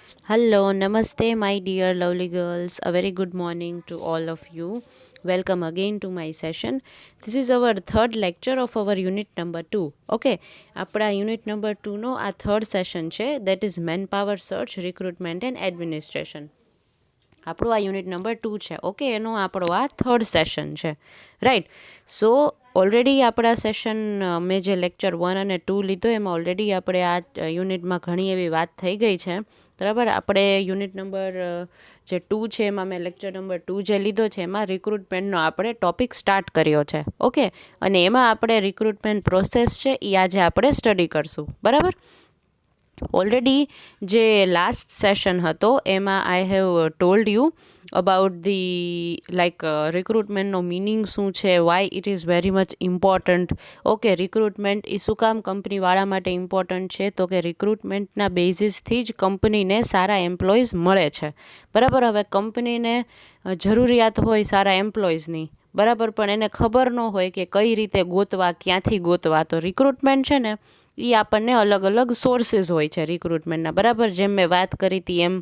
Hello, namaste, my dear lovely girls. A very good morning to all of you. Welcome again to my session. This is our third lecture of our unit number 2. Okay, આપણા unit number 2નો આ third session છે, that is man power search recruitment and administration. આપણું આ unit number 2 છે. Okay, એનો આપણો આ third session છે, રાઈટ. સો ઓલરેડી આપણા સેશન મેં જે લેક્ચર 1 અને 2 લીધો એમાં ઓલરેડી આપણે આ યુનિટમાં ઘણી એવી વાત થઈ ગઈ છે, બરાબર. આપણે યુનિટ નંબર જે 2 છે એમાં મેં લેક્ચર નંબર 2 જે લીધો છે એમાં રિક્રુટમેન્ટનો આપણે ટોપિક સ્ટાર્ટ કર્યો છે. ઓકે, અને એમાં આપણે રિક્રુટમેન્ટ પ્રોસેસ છે એ આજે આપણે સ્ટડી કરશું, બરાબર. ઓલરેડી જે લાસ્ટ સેશન હતો એમાં I have told you about the રિક્રુટમેન્ટનો મિનિંગ શું છે, why it is very much important. Okay, recruitment એ શું કામ કંપનીવાળા માટે ઇમ્પોર્ટન્ટ છે, તો કે રિક્રુટમેન્ટના બેઝિસથી જ કંપનીને સારા એમ્પ્લોઈઝ મળે છે, બરાબર. હવે કંપનીને જરૂરિયાત હોય સારા એમ્પ્લોઈઝની, બરાબર, પણ એને ખબર ન હોય કે કઈ રીતે ગોતવા, ક્યાંથી ગોતવા. તો રિક્રુટમેન્ટ છે ને એ આપણને અલગ અલગ સોર્સિસ હોય છે રિક્રુટમેન્ટના, બરાબર. જેમ મેં વાત કરી હતી એમ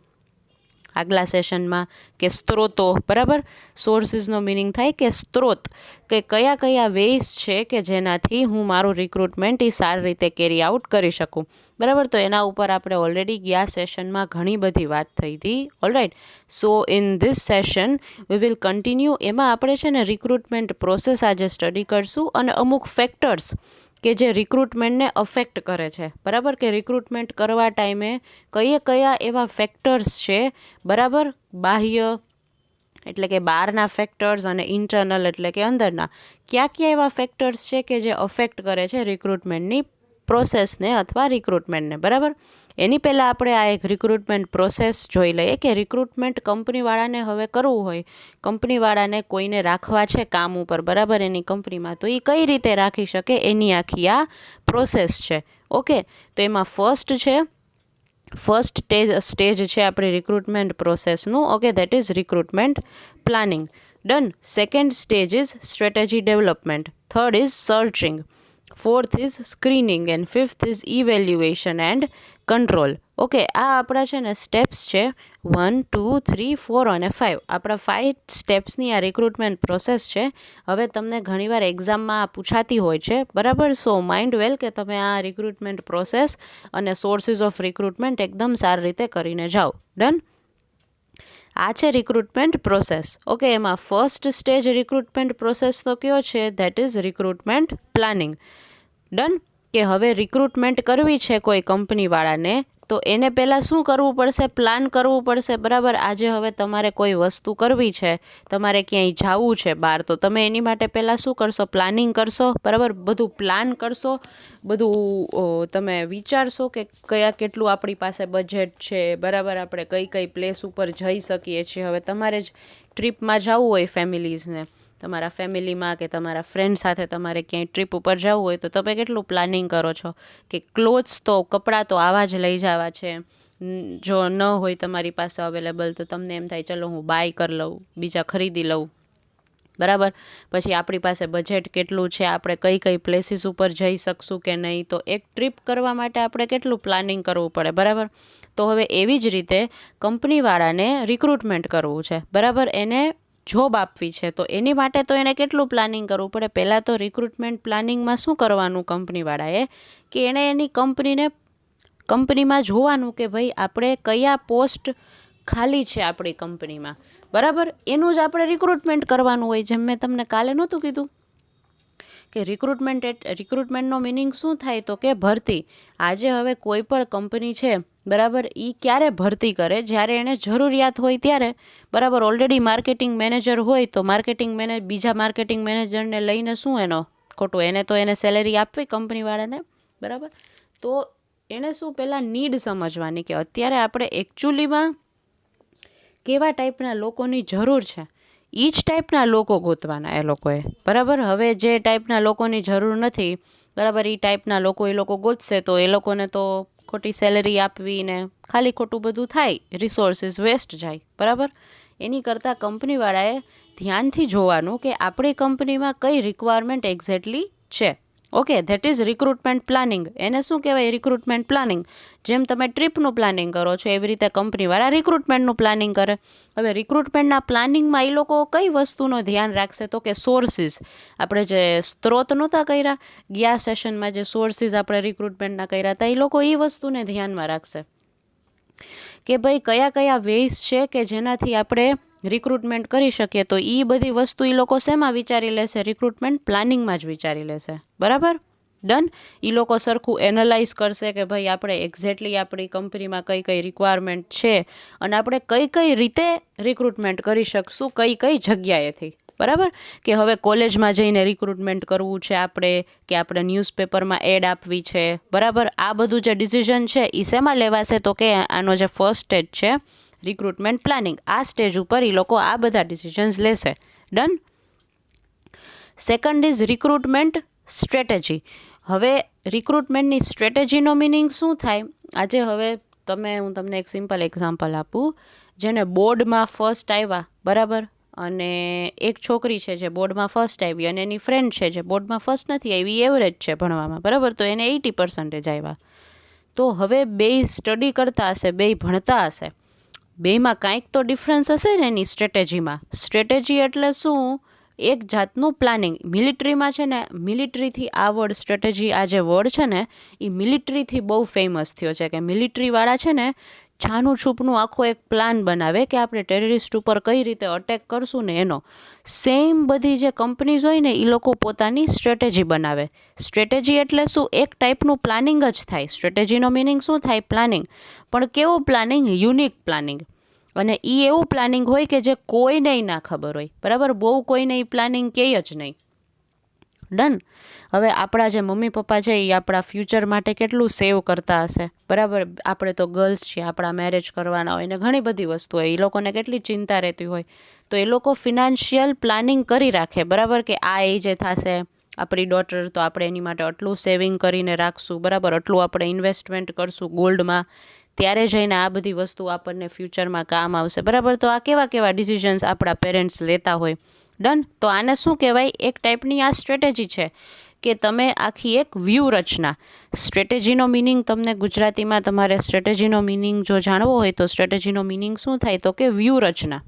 આગલા સેશનમાં કે સ્ત્રોતો, બરાબર. સોર્સિસનો મિનિંગ થાય કે સ્ત્રોત, કે કયા કયા વેઝ છે કે જેનાથી હું મારું રિક્રુટમેન્ટ એ સારી રીતે કેરી આઉટ કરી શકું, બરાબર. તો એના ઉપર આપણે ઓલરેડી ગયા સેશનમાં ઘણી બધી વાત થઈ હતી, alright. So in this session we will continue. એમાં આપણે છે ને રિક્રુટમેન્ટ પ્રોસેસ આજે સ્ટડી કરશું અને અમુક ફેક્ટર્સ કે જે રિક્રુટમેન્ટને અફેક્ટ કરે છે, બરાબર. કે રિક્રુટમેન્ટ કરવા ટાઈમે કયા એવા ફેક્ટર્સ છે, બરાબર. બાહ્ય એટલે કે બહારના ફેક્ટર્સ અને ઇન્ટરનલ એટલે કે અંદરના ક્યાં એવા ફેક્ટર્સ છે કે જે અફેક્ટ કરે છે રિક્રુટમેન્ટની પ્રોસેસને અથવા રિક્રુટમેન્ટને, બરાબર. એની પહેલાં આપણે આ એક રિક્રુટમેન્ટ પ્રોસેસ જોઈ લઈએ કે રિક્રુટમેન્ટ કંપનીવાળાને હવે કરવું હોય, કંપનીવાળાને કોઈને રાખવા છે કામ ઉપર, બરાબર, એની કંપનીમાં, તો એ કઈ રીતે રાખી શકે એની આખી આ પ્રોસેસ છે. ઓકે, તો એમાં ફર્સ્ટ સ્ટેજ છે આપણી રિક્રુટમેન્ટ પ્રોસેસનું. Okay, that is recruitment planning. Done. Second stage is strategy development. Third is searching. Fourth is screening and fifth is evaluation and control. Okay, આ આપણા છે ને સ્ટેપ્સ છે 1, 2, 3, 4 અને 5. આપણા 5 સ્ટેપ્સની આ રિક્રુટમેન્ટ પ્રોસેસ છે. હવે તમને ઘણીવાર એક્ઝામમાં આ પૂછાતી હોય છે, બરાબર. સો માઇન્ડ વેલ કે તમે આ રિક્રુટમેન્ટ પ્રોસેસ અને સોર્સિસ ઓફ રિક્રુટમેન્ટ એકદમ સારી રીતે કરીને જાઓ. ડન. આ છે રિક્રુટમેન્ટ પ્રોસેસ. ઓકે, એમાં ફર્સ્ટ સ્ટેજ રિક્રુટમેન્ટ પ્રોસેસ તો કયો છે, that is recruitment planning. Done. કે હવે રિક્રુટમેન્ટ કરવી છે કોઈ કંપનીવાળાને, તો એને પહેલાં શું કરવું પડશે, પ્લાન કરવું પડશે, બરાબર. આજે હવે તમારે કોઈ વસ્તુ કરવી છે, તમારે ક્યાંય જવું છે બહાર, તો તમે એની માટે પહેલાં શું કરશો, પ્લાનિંગ કરશો, બરાબર. બધું પ્લાન કરશો, બધું તમે વિચારશો કે કેટલું આપણી પાસે બજેટ છે, બરાબર, આપણે કઈ પ્લેસ ઉપર જઈ શકીએ છીએ. હવે તમારે જ ટ્રીપમાં જવું હોય ફેમિલીઝને, તમારા ફેમિલીમાં કે તમારા ફ્રેન્ડ સાથે તમારે ક્યાંય ટ્રીપ ઉપર જવું હોય, તો તમે કેટલું પ્લાનિંગ કરો છો કે ક્લોથ્સ તો, કપડાં તો આવા જ લઈ જવા છે. જો ન હોય તમારી પાસે અવેલેબલ તો તમને એમ થાય ચલો હું બાય કરી લઉં, બીજા ખરીદી લઉં, બરાબર. પછી આપણી પાસે બજેટ કેટલું છે, આપણે કઈ પ્લેસીસ ઉપર જઈ શકશું કે નહીં, તો એક ટ્રીપ કરવા માટે આપણે કેટલું પ્લાનિંગ કરવું પડે, બરાબર. તો હવે એવી જ રીતે કંપનીવાળાને રિક્રુટમેન્ટ કરવું છે, બરાબર, એને જોબ આપવી છે, તો એની માટે તો એને કેટલું પ્લાનિંગ કરવું પડે. પહેલાં તો રિક્રુટમેન્ટ પ્લાનિંગમાં શું કરવાનું કંપનીવાળાએ, કે એણે એની કંપનીમાં જોવાનું કે ભાઈ આપણે કયા પોસ્ટ ખાલી છે આપણી કંપનીમાં, બરાબર. એનું જ આપણે રિક્રુટમેન્ટ કરવાનું હોય. જેમ મેં તમને કાલે નહોતું કીધું કે રિક્રુટમેન્ટનો મિનિંગ શું થાય, તો કે ભરતી. આજે હવે કોઈ પણ કંપની છે, બરાબર, એ ક્યારે ભરતી કરે, જ્યારે એને જરૂરિયાત હોય ત્યારે, બરાબર. ઓલરેડી માર્કેટિંગ મેનેજર હોય તો બીજા માર્કેટિંગ મેનેજરને લઈને શું એનો ખોટું, એને તો એને સેલેરી આપવી કંપનીવાળાને, બરાબર. તો એને શું પહેલાં નીડ સમજવાની કે અત્યારે આપણે એકચ્યુઅલીમાં કેવા ટાઈપના લોકોની જરૂર છે, એ જ ટાઈપના લોકો ગોતવાના એ લોકોએ, બરાબર. હવે જે ટાઈપના લોકોની જરૂર નથી, બરાબર, એ ટાઈપના લોકો એ લોકો ગોતશે તો એ લોકોને તો ખોટી સેલેરી આપવી ને ખાલી ખોટું બધું થાય, રિસોર્સિસ વેસ્ટ જાય, બરાબર. એની કરતાં કંપનીવાળાએ ધ્યાનથી જોવાનું કે આપણી કંપનીમાં કઈ રિક્વાયરમેન્ટ એક્ઝેક્ટલી છે, okay, that is recruitment planning. એને શું કહેવાય? Recruitment planning. જેમ તમે ટ્રીપનું પ્લાનિંગ કરો છો એવી રીતે કંપનીવાળા રિક્રુટમેન્ટનું પ્લાનિંગ કરે. હવે રિક્રુટમેન્ટના પ્લાનિંગમાં એ લોકો કઈ વસ્તુનું ધ્યાન રાખશે? તો કે સોર્સિસ. આપણે જે સ્ત્રોત નહોતા કર્યા ગયા સેશનમાં, જે સોર્સિસ આપણે રિક્રુટમેન્ટના કર્યા હતા, એ લોકો એ વસ્તુને ધ્યાનમાં રાખશે કે ભાઈ કયા કયા વેઝ છે કે જેનાથી આપણે રિક્રુટમેન્ટ કરી શકીએ. તો એ બધી વસ્તુ એ લોકો શેમાં વિચારી લેશે? રિક્રુટમેન્ટ પ્લાનિંગમાં જ વિચારી લેશે. બરાબર? ડન. એ લોકો સરખું એનાલાઇઝ કરશે કે ભાઈ આપણે એક્ઝેક્ટલી આપણી કંપનીમાં કઈ કઈ રિક્વાયરમેન્ટ છે અને આપણે કઈ કઈ રીતે રિક્રુટમેન્ટ કરી શકશું, કઈ કઈ જગ્યાએથી. બરાબર? કે હવે કોલેજમાં જઈને રિક્રુટમેન્ટ કરવું છે આપણે, કે આપણે ન્યૂઝપેપરમાં એડ આપવી છે. બરાબર? આ બધું જે ડિસિઝન છે એ શેમાં લેવાશે? તો કે આનો જે ફર્સ્ટ સ્ટેજ છે રિક્રુટમેન્ટ પ્લાનિંગ, આ સ્ટેજ ઉપર એ લોકો આ બધા ડિસિઝન્સ લેશે. Done. Second is recruitment strategy. હવે રિક્રુટમેન્ટની સ્ટ્રેટેજીનો મિનિંગ શું થાય? આજે હવે હું તમને એક સિમ્પલ એક્ઝામ્પલ આપું. જેને બોર્ડમાં ફર્સ્ટ આવ્યા, બરાબર, અને એક છોકરી છે જે બોર્ડમાં ફર્સ્ટ આવી અને એની ફ્રેન્ડ છે જે બોર્ડમાં ફર્સ્ટ નથી આવી, એવરેજ છે ભણવામાં, બરાબર, તો એને 80% આવ્યા. તો હવે બેય સ્ટડી કરતા હશે, બેય ભણતા હશે, બેયમાં કાંઈક તો ડિફરન્સ હશે ને એની સ્ટ્રેટેજીમાં. સ્ટ્રેટેજી એટલે શું? એક જાતનું પ્લાનિંગ. મિલિટરીમાં છે ને, મિલિટરીથી આ વર્ડ સ્ટ્રેટેજી, આ જે વર્ડ છે ને એ મિલિટરીથી બહુ ફેમસ થયો છે. કે મિલિટરીવાળા છે ને છાનું છૂપનું આખો એક પ્લાન બનાવે કે આપણે ટેરરિસ્ટ ઉપર કઈ રીતે અટેક કરશું ને એનો. સેમ બધી જે કંપનીઝ હોય ને એ લોકો પોતાની સ્ટ્રેટેજી બનાવે. સ્ટ્રેટેજી એટલે શું? એક ટાઈપનું પ્લાનિંગ જ થાય. સ્ટ્રેટેજીનો મિનિંગ શું થાય? પ્લાનિંગ. પણ કેવું પ્લાનિંગ? Unique planning. અને એ એવું પ્લાનિંગ હોય કે જે કોઈને ના ખબર હોય. બરાબર? બહુ કોઈને એ પ્લાનિંગ કહે જ નહીં. ડન. હવે આપણા જે મમ્મી પપ્પા છે એ આપણા ફ્યુચર માટે કેટલું સેવ કરતા હશે. બરાબર? આપણે તો ગર્લ્સ છીએ, આપણા મેરેજ કરવાના હોય ને ઘણી બધી વસ્તુ હોય, એ લોકોને કેટલી ચિંતા રહેતી હોય. તો એ લોકો ફિનાન્શિયલ પ્લાનિંગ કરી રાખે. બરાબર? કે આ એજે થશે આપણી ડોટર, તો આપણે એની માટે આટલું સેવિંગ કરીને રાખશું. બરાબર? આટલું આપણે ઇન્વેસ્ટમેન્ટ કરશું ગોલ્ડમાં, ત્યારે જઈને આ બધી વસ્તુ આપણને ફ્યુચરમાં કામ આવશે. બરાબર? તો આ કેવા કેવા ડિસિઝન્સ આપણા પેરેન્ટ્સ લેતા હોય. ડન. તો આને શું કહેવાય? એક ટાઈપની આ સ્ટ્રેટેજી છે કે તમે આખી એક વ્યૂહરચના. સ્ટ્રેટેજીનો મિનિંગ તમને ગુજરાતીમાં તમારે સ્ટ્રેટેજીનો મિનિંગ જો જાણવો હોય તો સ્ટ્રેટેજીનો મિનિંગ શું થાય? તો કે વ્યૂહરચના.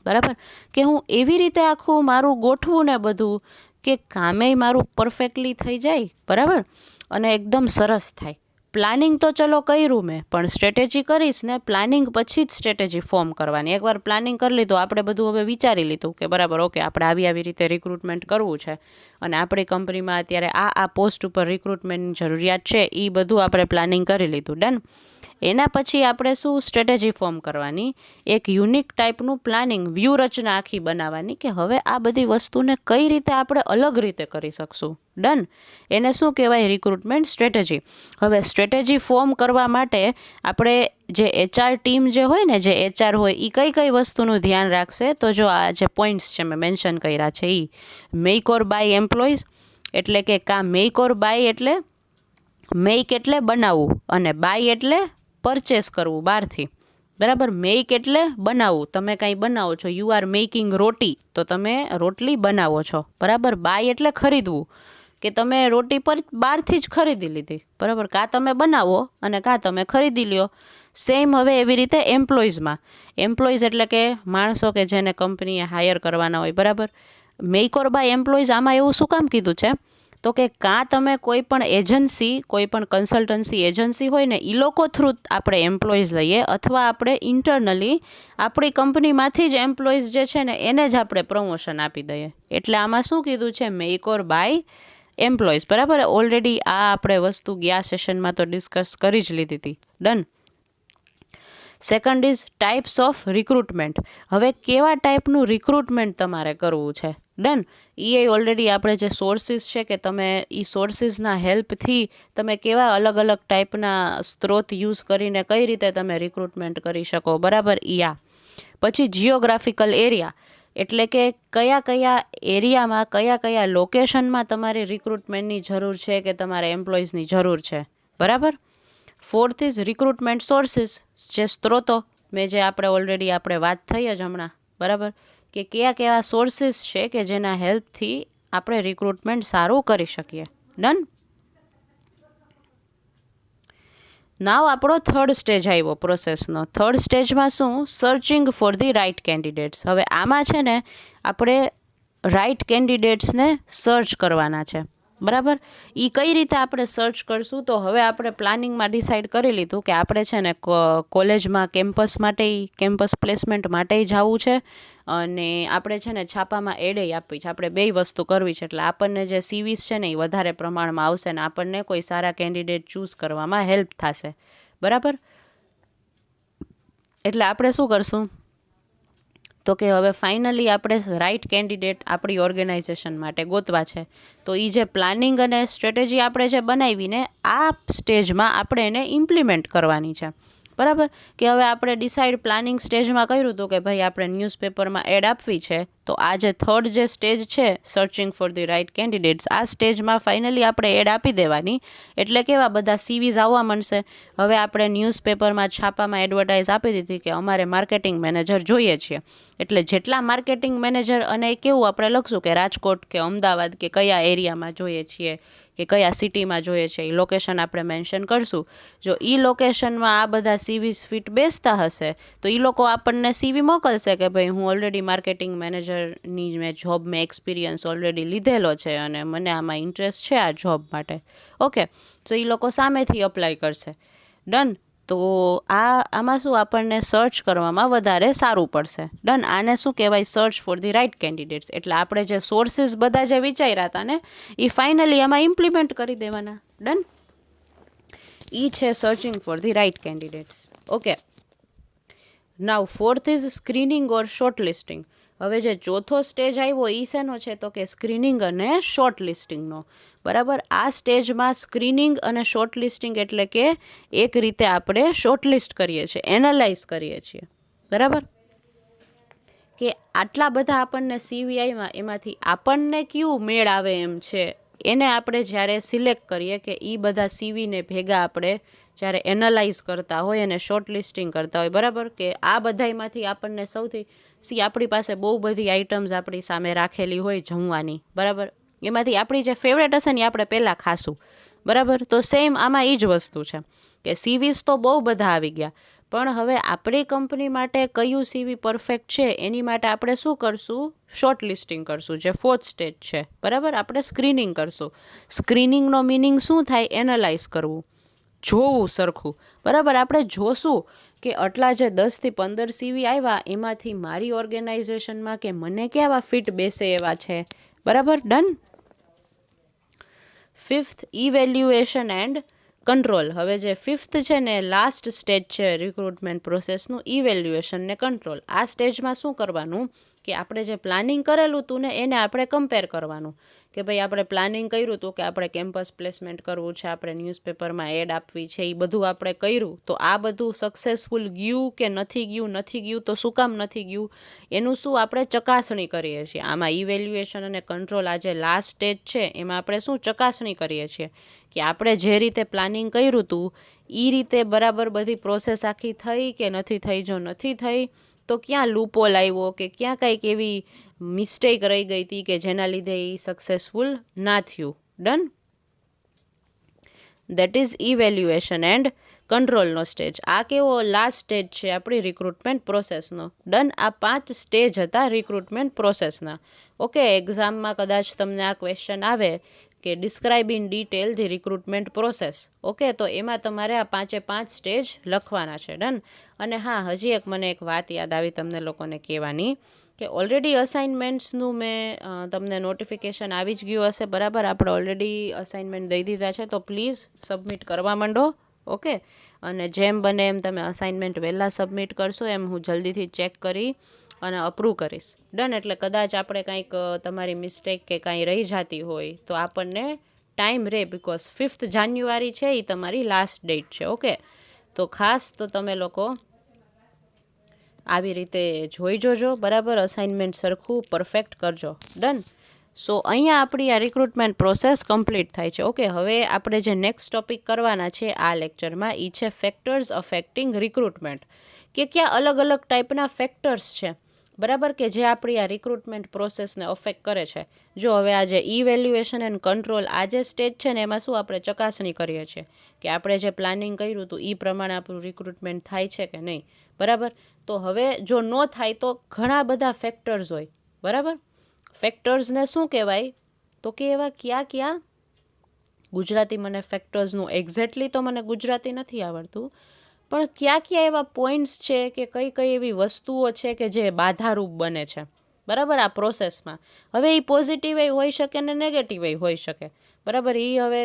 બરાબર? કે હું એવી રીતે આખું મારું ગોઠવું ને બધું કે કામે મારું પરફેક્ટલી થઈ જાય. બરાબર? અને એકદમ સરસ થાય. પ્લાનિંગ તો ચલો કર્યું મેં, પણ સ્ટ્રેટેજી કરીશ ને પ્લાનિંગ પછી જ સ્ટ્રેટેજી ફોર્મ કરવાની. એકવાર પ્લાનિંગ કરી લીધું, આપણે બધું હવે વિચારી લીધું કે બરાબર, ઓકે, આપણે આવી રીતે રિક્રુટમેન્ટ કરવું છે અને આપણી કંપનીમાં અત્યારે આ પોસ્ટ ઉપર રિક્રુટમેન્ટની જરૂરિયાત છે, એ બધું આપણે પ્લાનિંગ કરી લીધું. ડન. એના પછી આપણે શું? સ્ટ્રેટેજી ફોર્મ કરવાની. એક યુનિક ટાઈપનું પ્લાનિંગ, વ્યૂહરચના આખી બનાવવાની કે હવે આ બધી વસ્તુને કઈ રીતે આપણે અલગ રીતે કરી શકશું. ડન. એને શું કહેવાય? Recruitment strategy. હવે સ્ટ્રેટેજી ફોર્મ કરવા માટે આપણે જે HR ટીમ જે હોય ને, જે HR હોય એ કઈ કઈ વસ્તુનું ધ્યાન રાખશે? તો જો આ જે પોઈન્ટ્સ છે મેં મેન્શન કર્યા છે, એ મેક ઓર બાય એમ્પ્લોઈઝ. એટલે કે મેક ઓર બાય એટલે મેક એટલે બનાવવું અને બાય એટલે પરચેસ કરવું બહારથી. બરાબર? મેક એટલે બનાવવું, તમે કાંઈ બનાવો છો. યુ આર મેકિંગ રોટી, તો તમે રોટલી બનાવો છો. બરાબર? બાય એટલે ખરીદવું, કે તમે રોટી પર બહારથી જ ખરીદી લીધી. બરાબર? કાં તમે બનાવો અને કાં તમે ખરીદી લ્યો. સેમ હવે એવી રીતે એમ્પ્લોઈઝમાં. એમ્પ્લોઈઝ એટલે કે માણસો કે જેને કંપનીએ હાયર કરવાના હોય. બરાબર? મેક ઓર બાય એમ્પ્લોઈઝ આમાં એવું શું કામ કીધું છે? તો કે કાં તમે કોઈ પણ એજન્સી, કોઈ પણ કન્સલ્ટન્સી એજન્સી હોય ને એ લોકો થ્રુ આપણે એમ્પ્લોઈઝ લઈએ, અથવા આપણે ઇન્ટરનલી આપણી કંપનીમાંથી જ એમ્પ્લોઈઝ જે છે ને એને જ આપણે પ્રમોશન આપી દઈએ. એટલે આમાં શું કીધું છે? Make or by employees. બરાબર? ઓલરેડી આ આપણે વસ્તુ ગયા સેશનમાં તો ડિસ્કસ કરી જ લીધી હતી. Done. Second is types of recruitment. હવે કેવા ટાઈપનું રિક્રુટમેન્ટ તમારે કરવું છે. ડન. એ ઓલરેડી આપણે જે સોર્સિસ છે કે તમે એ સોર્સિસના હેલ્પથી તમે કેવા અલગ અલગ ટાઈપના સ્ત્રોત યુઝ કરીને કઈ રીતે તમે રિક્રુટમેન્ટ કરી શકો. બરાબર? પછી જિયોગ્રાફિકલ એરિયા, એટલે કે કયા કયા એરિયામાં, કયા કયા લોકેશનમાં તમારે રિક્રુટમેન્ટની જરૂર છે કે તમારે એમ્પ્લોઈઝની જરૂર છે. બરાબર? ફોર્થ ઇઝ રિક્રુટમેન્ટ સોર્સિસ, જે સ્ત્રોતો મેં જે આપણે ઓલરેડી આપણે વાત થઈ જ હમણાં. બરાબર? કે કયા કયા સોર્સિસ છે કે જેના હેલ્પથી આપણે રિક્રુટમેન્ટ સારું કરી શકીએ. ડન. નાવ આપણો થર્ડ સ્ટેજ આવ્યો પ્રોસેસનો. થર્ડ સ્ટેજમાં શું? Searching for the right candidates. હવે આમાં છે ને આપણે રાઇટ કેન્ડિડેટ્સને સર્ચ કરવાના છે, બરાબર. એ કઈ રીતે આપણે સર્ચ કરશું? તો હવે આપણે પ્લાનિંગમાં ડિસાઇડ કરી લીધું કે આપણે છે ને કોલેજમાં કેમ્પસ પ્લેસમેન્ટ માટે જવું છે, અને આપણે છે ને છાપામાં એડે આપવી છે. આપણે બે વસ્તુ કરવી છે, એટલે આપણને જે સીવીસ છે ને એ વધારે પ્રમાણમાં આવશે ને આપણને કોઈ સારા કેન્ડિડેટ ચૂઝ કરવામાં હેલ્પ થશે, બરાબર. એટલે આપણે શું કરશું? તો કે હવે ફાઇનલી આપણે રાઇટ કેન્ડિડેટ આપણી ઓર્ગેનાઇઝેશન માટે ગોતવા છે. તો એ જે પ્લાનિંગ અને સ્ટ્રેટેજી આપણે જે બનાવીને આ સ્ટેજમાં આપણે એને ઇમ્પ્લિમેન્ટ કરવાની છે, બરાબર. કે હવે આપણે ડિસાઇડ પ્લાનિંગ સ્ટેજમાં કર્યું હતું કે ભાઈ આપણે ન્યૂઝપેપરમાં એડ આપવી છે. તો આ જે થર્ડ જે સ્ટેજ છે, searching for the right candidates, આ સ્ટેજમાં ફાઇનલી આપણે એડ આપી દેવાની. એટલે કેવા બધા સીવીઝ આવવા માંડશે. હવે આપણે ન્યૂઝપેપરમાં છાપામાં એડવર્ટાઇઝ આપી દીધી કે અમારે માર્કેટિંગ મેનેજર જોઈએ છીએ. એટલે જેટલા માર્કેટિંગ મેનેજર, અને કેવું આપણે લખશું કે રાજકોટ કે અમદાવાદ કે કયા એરિયામાં જોઈએ છીએ કે કયા સિટીમાં જોઈએ છે, એ લોકેશન આપણે મેન્શન કરશું. જો એ લોકેશનમાં આ બધા સીવીઝ ફિટ બેસતા હશે તો એ લોકો આપણને સીવી મોકલશે કે ભાઈ હું ઓલરેડી માર્કેટિંગ મેનેજરની મેં એક્સપિરિયન્સ ઓલરેડી લીધેલો છે અને મને આમાં ઇન્ટરેસ્ટ છે આ જોબ માટે. ઓકે, તો એ લોકો સામેથી અપ્લાય કરશે. ડન. તો આમાં શું આપણને સર્ચ કરવામાં વધારે સારું પડશે. ડન. આને શું કહેવાય? Search for the right candidates. એટલે આપણે જે સોર્સિસ બધા જે વિચાર્યા હતા ને એ ફાઇનલી આમાં ઇમ્પ્લિમેન્ટ કરી દેવાના. ડન. એ છે searching for the right candidates. Okay. Now fourth is screening or short listing. હવે જે ચોથો સ્ટેજ આવ્યો એ શેનો છે? તો કે સ્ક્રીનિંગ અને શોર્ટ લિસ્ટિંગનો, બરાબર. આ સ્ટેજમાં સ્ક્રીનિંગ અને શોર્ટ લિસ્ટિંગ એટલે કે એક રીતે આપણે શોર્ટ લિસ્ટ કરીએ છીએ, એનાલાઇઝ કરીએ છીએ, બરાબર. કે આટલા બધા આપણને સીવી આવ્યા, એમાંથી આપણને કયું મેળ આવે એમ છે એને આપણે જ્યારે સિલેક્ટ કરીએ કે એ બધા સીવીને ભેગા આપણે જ્યારે એનાલાઇઝ કરતા હોય અને શોર્ટ લિસ્ટિંગ કરતા હોય, બરાબર. કે આ બધામાંથી આપણને સૌથી આપણી પાસે બહુ બધી આઇટમ્સ આપણી સામે રાખેલી હોય જમવાની, બરાબર. એમાંથી આપણી જે ફેવરેટ હશે ને એ આપણે પહેલાં ખાશું, બરાબર. તો સેમ આમાં એ જ વસ્તુ છે કે સીવીસ તો બહુ બધા આવી ગયા, પણ હવે આપણી કંપની માટે કયું સીવી પરફેક્ટ છે એની માટે આપણે શું કરશું? શોર્ટ લિસ્ટિંગ કરશું, જે ફોર્થ સ્ટેજ છે, બરાબર. આપણે સ્ક્રીનિંગ કરશું. સ્ક્રીનિંગનો મિનિંગ શું થાય? એનાલાઇઝ કરવું, જોવું સરખું, બરાબર. આપણે જોશું કે આટલા જે 10 થી 15 સીવી આવ્યા એમાંથી મારી ઓર્ગેનાઇઝેશનમાં કે મને કેવા ફિટ બેસે એવા છે, બરાબર. Done. Fifth, evaluation and control. હવે જે ફિફ્થ છે ને લાસ્ટ સ્ટેજ છે રિક્રુટમેન્ટ પ્રોસેસનું, ઇવેલ્યુએશન ને કંટ્રોલ. આ સ્ટેજમાં શું કરવાનું કે આપણે જે પ્લાનિંગ કરેલું હતું ને એને આપણે કમ્પેર કરવાનું કે ભાઈ આપણે પ્લાનિંગ કર્યું હતું કે આપણે કેમ્પસ પ્લેસમેન્ટ કરવું છે, આપણે ન્યૂઝપેપરમાં એડ આપવી છે, એ બધું આપણે કર્યું. તો આ બધું સક્સેસફુલ ગયું કે નથી ગયું તો શું કામ નથી ગયું એનું શું આપણે ચકાસણી કરીએ છીએ. આમાં ઇવેલ્યુએશન અને કંટ્રોલ, આ જે લાસ્ટ સ્ટેજ છે એમાં આપણે શું ચકાસણી કરીએ છીએ કે આપણે જે રીતે પ્લાનિંગ કર્યું હતું એ રીતે બરાબર બધી પ્રોસેસ આખી થઈ કે નથી થઈ. જો નથી થઈ તો ક્યાં લૂપહોલ આવ્યો કે ક્યાં કંઈક એવી મિસ્ટેક રહી ગઈ હતી કે જેના લીધે એ સક્સેસફુલ ના થયું. Done. That is evaluation and કંટ્રોલનો સ્ટેજ. આ કેવો લાસ્ટ સ્ટેજ છે આપણી રિક્રુટમેન્ટ પ્રોસેસનો. ડન. આ 5 સ્ટેજ હતા રિક્રુટમેન્ટ પ્રોસેસના. ઓકે, એક્ઝામમાં કદાચ તમને આ ક્વેશ્ચન આવે કે describe in detail the recruitment process. Okay, તો એમાં તમારે આ 5 સ્ટેજ લખવાના છે. ડન. અને હા, હજી મને એક વાત યાદ આવી તમને લોકોને કહેવાની કે ઓલરેડી અસાઇનમેન્ટ્સનું મેં તમને નોટિફિકેશન આવી જ ગયું હશે, બરાબર. આપણે ઓલરેડી અસાઇનમેન્ટ દઈ દીધા છે, તો પ્લીઝ સબમિટ કરવા માંડો. ઓકે, અને જેમ બને એમ તમે અસાઇનમેન્ટ વહેલા સબમિટ કરશો એમ હું જલ્દીથી ચેક કરી અને અપ્રૂવ કરીશ. ડન. એટલે કદાચ આપણે કંઈક તમારી મિસ્ટેક કે કાંઈ રહી જતી હોય તો આપણને ટાઈમ રહે, બિકોઝ 5 જાન્યુઆરી છે એ તમારી લાસ્ટ ડેટ છે. ઓકે, તો ખાસ તો તમે લોકો આવી રીતે જોઈ જોજો, બરાબર. અસાઇનમેન્ટ સરખું પરફેક્ટ કરજો. ડન. સો અહીંયા આપણી આ રિક્રુટમેન્ટ પ્રોસેસ કમ્પ્લીટ થાય છે. ઓકે, હવે આપણે જે નેક્સ્ટ ટોપિક કરવાના છે આ લેક્ચરમાં એ છે ફેક્ટર્સ અફેક્ટિંગ રિક્રુટમેન્ટ. કે ક્યાં અલગ અલગ ટાઈપના ફેક્ટર્સ છે બરાબર, કે જે આપણી આ રિક્રુટમેન્ટ પ્રોસેસને અફેક્ટ કરે છે. જો હવે આ જે ઇવેલ્યુએશન એન્ડ કંટ્રોલ આ જે સ્ટેજ છે ને, એમાં શું આપણે ચકાસણી કરીએ છીએ કે આપણે જે પ્લાનિંગ કર્યું હતું એ પ્રમાણે આપણું રિક્રુટમેન્ટ થાય છે કે નહીં. બરાબર, તો હવે જો ન થાય તો ઘણા બધા ફેક્ટર્સ હોય. બરાબર, ફેક્ટર્સને શું કહેવાય તો કે એવા કયા ગુજરાતી મને ફેક્ટર્સનું એક્ઝેક્ટલી તો મને ગુજરાતી નથી આવડતું, પણ કયા એવા પોઈન્ટ્સ છે કે કઈ એવી વસ્તુઓ છે કે જે બાધારૂપ બને છે. બરાબર, આ પ્રોસેસમાં. હવે એ પોઝિટિવ હોઈ શકે ને નેગેટિવ હોઈ શકે. બરાબર, એ હવે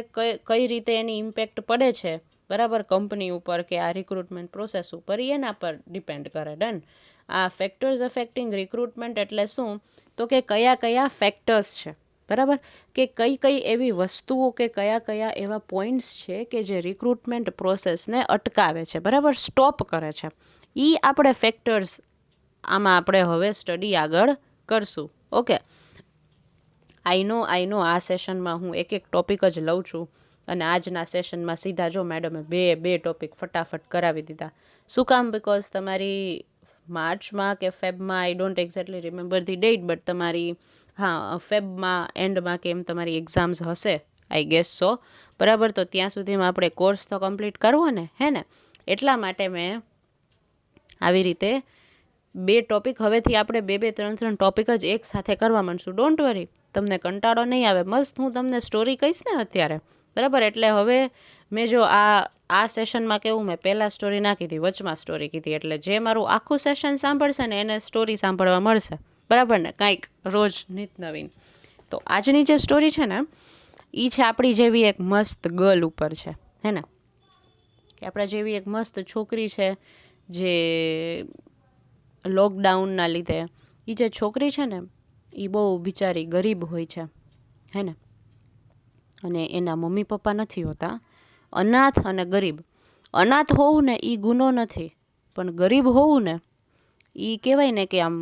કઈ રીતે એની ઇમ્પેક્ટ પડે છે બરાબર કંપની ઉપર કે આ રિક્રુટમેન્ટ પ્રોસેસ ઉપર, એના પર ડિપેન્ડ કરે. ડન. આ ફેક્ટર્સ અફેક્ટિંગ રિક્રુટમેન્ટ એટલે શું તો કે કયા ફેક્ટર્સ છે. બરાબર, કે કઈ એવી વસ્તુઓ કે કયા એવા પોઈન્ટ્સ છે કે જે રિક્રુટમેન્ટ પ્રોસેસને અટકાવે છે. બરાબર, સ્ટોપ કરે છે. એ આપણે ફેક્ટર્સ આમાં આપણે હવે સ્ટડી આગળ કરશું. ઓકે, આઈ નો આ સેશનમાં હું એક ટોપિક જ લઉં છું, અને આજના સેશનમાં સીધા જો મેડમે બે ટોપિક ફટાફટ કરાવી દીધા. શું કામ? બિકોઝ તમારી માર્ચમાં કે ફેબમાં, I don't exactly remember the date, but તમારી ફેબમાં એન્ડમાં કે એમ તમારી એક્ઝામ્સ હશે, આઈ ગેસ સો. બરાબર, તો ત્યાં સુધીમાં આપણે કોર્સ તો કમ્પ્લીટ કરવો ને, હે ને? એટલા માટે મેં આવી રીતે બે ટોપિક, હવેથી આપણે બે ત્રણ ટોપિક જ એક સાથે કરવા માંડશું. ડોન્ટ વરી, તમને કંટાળો નહીં આવે. મસ્ત હું તમને સ્ટોરી કહીશ ને અત્યારે. બરાબર, એટલે હવે મેં જો આ સેશનમાં કેવું, મેં પહેલાં સ્ટોરી ના કીધી, વચમાં સ્ટોરી કીધી, એટલે જે મારું આખું સેશન સાંભળશે ને એને સ્ટોરી સાંભળવા મળશે. બરાબર ને, કાંઈક રોજ નિત નવીન. તો આજની જે સ્ટોરી છે ને એ છે આપણી જેવી એક મસ્ત ગર્લ ઉપર છે, હે ને? કે આપણા જેવી એક મસ્ત છોકરી છે જે લોકડાઉનના લીધે, એ જે છોકરી છે ને એ બહુ બિચારી ગરીબ હોય છે, હે ને? અને એના મમ્મી પપ્પા નથી હોતા, અનાથ અને ગરીબ. અનાથ હોવું ને એ ગુનો નથી, પણ ગરીબ હોવું ને એ કહેવાય ને કે આમ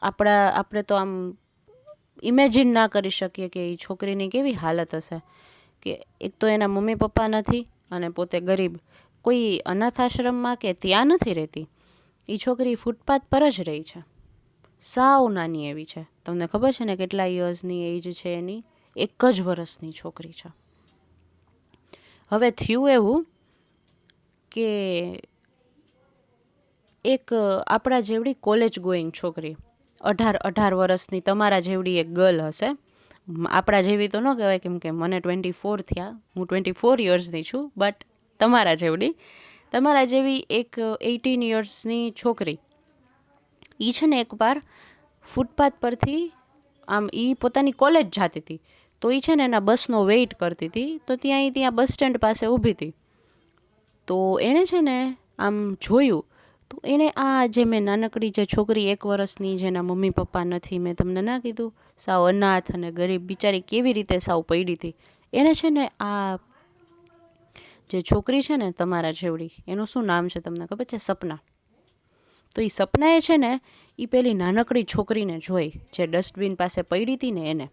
આપણે તો આમ ઇમેજિન ના કરી શકીએ કે એ છોકરીની કેવી હાલત હશે. કે એક તો એના મમ્મી પપ્પા નથી અને પોતે ગરીબ, કોઈ અનાથ આશ્રમમાં કે ત્યાં નથી રહેતી. એ છોકરી ફૂટપાથ પર જ રહી છે. સાવ નાની એવી છે. તમને ખબર છે ને કેટલા યર્સની એજ છે એની? 1 જ વર્ષની છોકરી છે. હવે થયું એવું કે એક આપણા જેવડી કોલેજ ગોઈંગ છોકરી, 18 વર્ષની, તમારા જેવડી એક ગર્લ હશે. આપણા જેવી તો ન કહેવાય, કેમ કે મને 24 થયા, હું 24 યર્સની છું, બટ તમારા જેવી એક 18 યર્સની છોકરી, એ છે ને એકવાર ફૂટપાથ પરથી આમ એ પોતાની કોલેજ જતી હતી, તો એ છે ને એના બસનો વેઇટ કરતી હતી, તો ત્યાં બસ સ્ટેન્ડ પાસે ઊભી હતી. તો એણે છે ને આમ જોયું, તો એણે આ જે મેં નાનકડી જે છોકરી 1 વર્ષની, જેના મમ્મી પપ્પા નથી, મેં તમને ના કીધું, સાવ અનાથ અને ગરીબ બિચારી કેવી રીતે સાવ પડી હતી, એણે છે ને આ જે છોકરી છે ને તમારા જેવડી, એનું શું નામ છે તમને ખબર છે? સપના. તો એ સપનાએ છે ને એ પેલી નાનકડી છોકરીને જોઈ જે ડસ્ટબિન પાસે પડી હતી ને એને.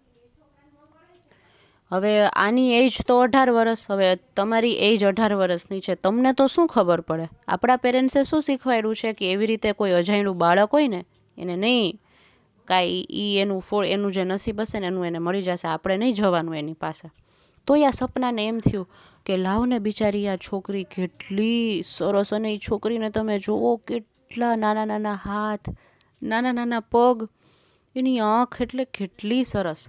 હવે આની એજ તો 18 વર્ષ, હવે તમારી એજ 18 વર્ષની છે, તમને તો શું ખબર પડે? આપણા પેરેન્ટ્સે શું શીખવાડ્યું છે કે એવી રીતે કોઈ અજાણ્યું બાળક હોય ને એને નહીં કાંઈ, એનું જે નસીબ હશે ને એનું એને મળી જશે, આપણે નહીં જવાનું એની પાસે. તો આ સપનાને એમ થયું કે લાવને બિચારી આ છોકરી કેટલી સરસ, અને એ છોકરીને તમે જુઓ કેટલા નાના હાથ, નાના પગ, એની આંખ એટલે કેટલી સરસ.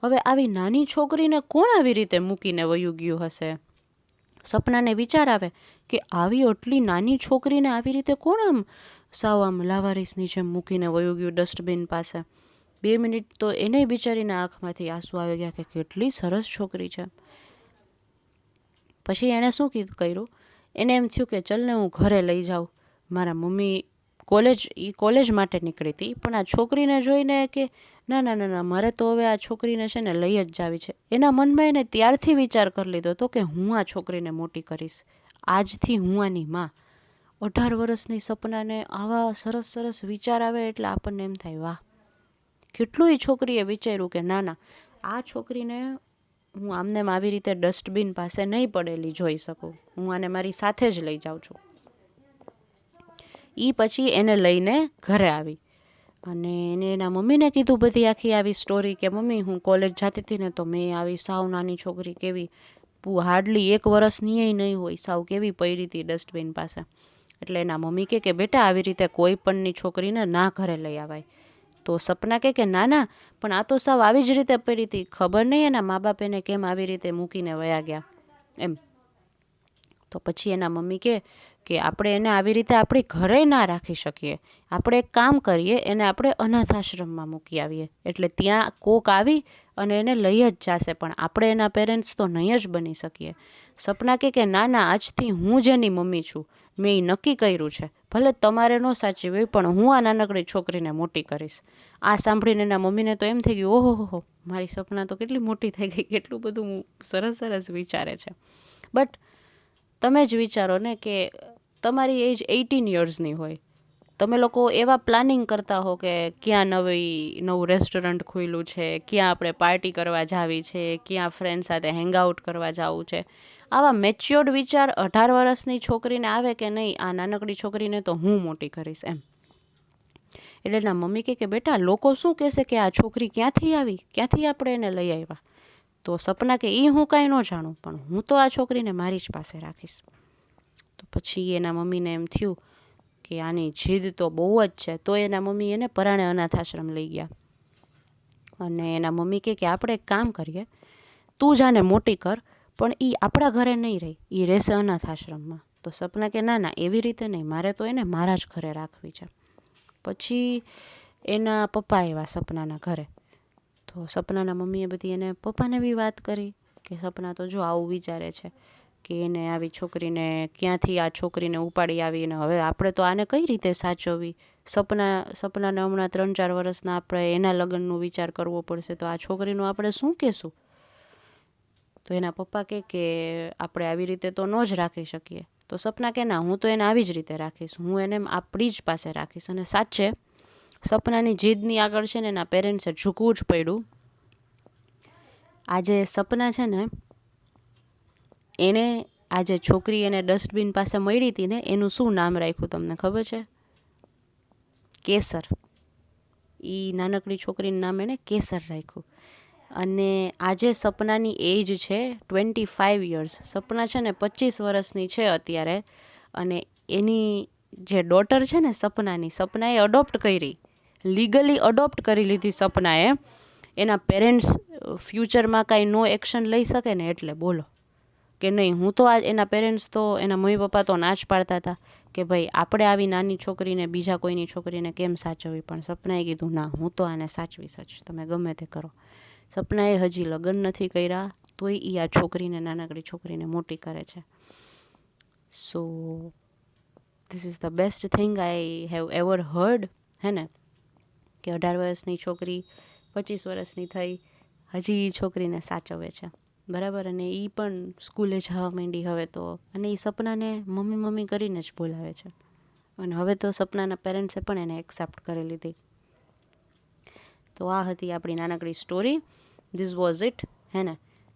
હવે આવી નાની છોકરીને કોણ આવી રીતે મૂકીને વયું ગયું હશે? સપનાને વિચાર આવે કે આવી આટલી નાની છોકરીને આવી રીતે કોણ આમ સાવ આમ લાવારીસની જેમ મૂકીને વયું ગયું ડસ્ટબિન પાસે. 2 મિનિટ તો એને બિચારીના આંખમાંથી આંસુ આવી ગયા કે કેટલી સરસ છોકરી છે. પછી એણે શું કર્યું, એને એમ થયું કે ચલ ને હું ઘરે લઈ જાઉં. મારા મમ્મી કોલેજ માટે નીકળી હતી, પણ આ છોકરીને જોઈને કે ના મારે તો હવે આ છોકરીને છે ને લઈ જ જાવી છે. એના મનમાં એને ત્યારથી વિચાર કરી લીધો હતો કે હું આ છોકરીને મોટી કરીશ, આજથી હું આની માં. 18 વર્ષની સપનાને આવા સરસ વિચાર આવે એટલે આપણને એમ થાય વાહ, કેટલું એ છોકરીએ વિચાર્યું કે ના આ છોકરીને હું આમને આવી રીતે ડસ્ટબિન પાસે નહીં પડેલી જોઈ શકું, હું આને મારી સાથે જ લઈ જાઉં છું. એ પછી એને લઈને ઘરે આવી. અને એને એના મમ્મીને કીધું બધી આખી આવી સ્ટોરી કે મમ્મી હું કોલેજ જતી હતી ને તો મેં આવી સાવ નાની છોકરી કેવી હાર્ડલી 1 વર્ષની નહીં હોય સાવ કેવી પડી હતી ડસ્ટબિન પાસે. એટલે એના મમ્મી કે બેટા આવી રીતે કોઈ પણની છોકરીને ના ઘરે લઈ આવાય. તો સપના કે ના ના, પણ આ તો સાવ આવી જ રીતે પડી હતી, ખબર નહીં એના મા બાપ એને કેમ આવી રીતે મૂકીને વયા ગયા એમ. તો પછી એના મમ્મી કે આપણે એને આવી રીતે આપણી ઘરે ના રાખી શકીએ, આપણે એક કામ કરીએ, એને આપણે અનાથ આશ્રમમાં મૂકી આવીએ, એટલે ત્યાં કોક આવી અને એને લઈ જ જશે, પણ આપણે એના પેરેન્ટ્સ તો નહીં જ બની શકીએ. સપના કે ના ના, આજથી હું જેની મમ્મી છું મેં એ નક્કી કર્યું છે, ભલે તમારે ન સાચી હોય પણ હું આ નાનકડી છોકરીને મોટી કરીશ. આ સાંભળીને એના મમ્મીને તો એમ થઈ ગયું, ઓહો મારી સપના તો કેટલી મોટી થઈ ગઈ, કેટલું બધું સરસ સરસ વિચારે છે. બટ તમે જ વિચારો ને કે તમારી એજ 18 યર્સની હોય, તમે લોકો એવા પ્લાનિંગ કરતા હો કે ક્યાં નવું રેસ્ટોરન્ટ ખુલ્યું છે, ક્યાં આપણે પાર્ટી કરવા જાવી છે, ક્યાં ફ્રેન્ડ સાથે હેંગઆઉટ કરવા જવું છે. આવા મેચ્યોર્ડ વિચાર 18 વર્ષની છોકરીને આવે કે નહીં, આ નાનકડી છોકરીને તો હું મોટી કરીશ એમ. એટલે એના મમ્મી કે બેટા લોકો શું કહેશે કે આ છોકરી ક્યાંથી આવી, ક્યાંથી આપણે એને લઈ આવ્યા. તો સપના કે હું કાંઈ ન જાણું, પણ હું તો આ છોકરીને મારી જ પાસે રાખીશ. તો પછી એના મમ્મીને એમ થયું કે આની જીદ તો બહુ જ છે, તો એના મમ્મી એને પરાણે અનાથ આશ્રમ લઈ ગયા. અને એના મમ્મી કે આપણે એક કામ કરીએ, તું જાને મોટી કર, પણ એ આપણા ઘરે નહીં રહી, એ રહેશે અનાથ આશ્રમમાં. તો સપના કે ના ના, એવી રીતે નહીં, મારે તો એને મારા જ ઘરે રાખવી છે. પછી એના પપ્પા આવ્યા સપનાના ઘરે. તો સપનાના મમ્મીએ બધી એને પપ્પાને બી વાત કરી કે સપના તો જો આવું વિચારે છે કે એને આવી છોકરીને ક્યાંથી આ છોકરીને ઉપાડી આવીને હવે આપણે તો આને કઈ રીતે સાચવવી. સપનાને હમણાં 3-4 વર્ષના આપણે એના લગ્નનું વિચાર કરવો પડશે, તો આ છોકરીનું આપણે શું કહેશું. તો એના પપ્પા કે આપણે આવી રીતે તો ન જ રાખી શકીએ. તો સપના કે ના, હું તો એને આવી જ રીતે રાખીશ, હું એને આપણી જ પાસે રાખીશ. અને સાચે સપનાની જીદની આગળ છે ને એના પેરેન્ટ્સે ઝૂકવું જ પડ્યું. આજે સપના છે ને, એણે આજે છોકરી એને ડસ્ટબિન પાસે મળી હતી ને, એનું શું નામ રાખ્યું તમને ખબર છે? કેસર. એ નાનકડી છોકરીનું નામ એણે કેસર રાખ્યું. અને આજે સપનાની એજ છે 25 યર્સ. સપના છે ને 25 વર્ષની છે અત્યારે. અને એની જે ડોટર છે ને સપનાએ અડોપ્ટ કરી, લીગલી અડોપ્ટ કરી લીધી સપનાએ. એના પેરેન્ટ્સ ફ્યુચરમાં કાંઈ નો એક્શન લઈ શકે ને એટલે બોલો કે નહીં. હું તો એના પેરેન્ટ્સ તો એના મમ્મી પપ્પા તો ના જ પાડતા હતા કે ભાઈ આપણે આવી નાની છોકરીને બીજા કોઈની છોકરીને કેમ સાચવવી, પણ સપનાએ કીધું ના, હું તો આને સાચવીશ જ, તમે ગમે તે કરો. સપનાએ હજી લગ્ન નથી કર્યા, તોય એ આ છોકરીને, નાનકડી છોકરીને મોટી કરે છે. So this is the best thing I have ever heard, હે ને, કે 18 વર્ષની છોકરી 25 વર્ષની થઈ, હજી છોકરીને સાચવે છે, બરાબર. અને એ પણ સ્કૂલે જવા માંડી હવે તો, અને એ સપનાને મમ્મી મમ્મી કરીને જ બોલાવે છે. અને હવે તો સપનાના પેરેન્ટ્સે પણ એને એક્સેપ્ટ કરી લીધી. તો આ હતી આપણી નાનકડી સ્ટોરી. ધીસ વોઝ ઇટ, હે ને.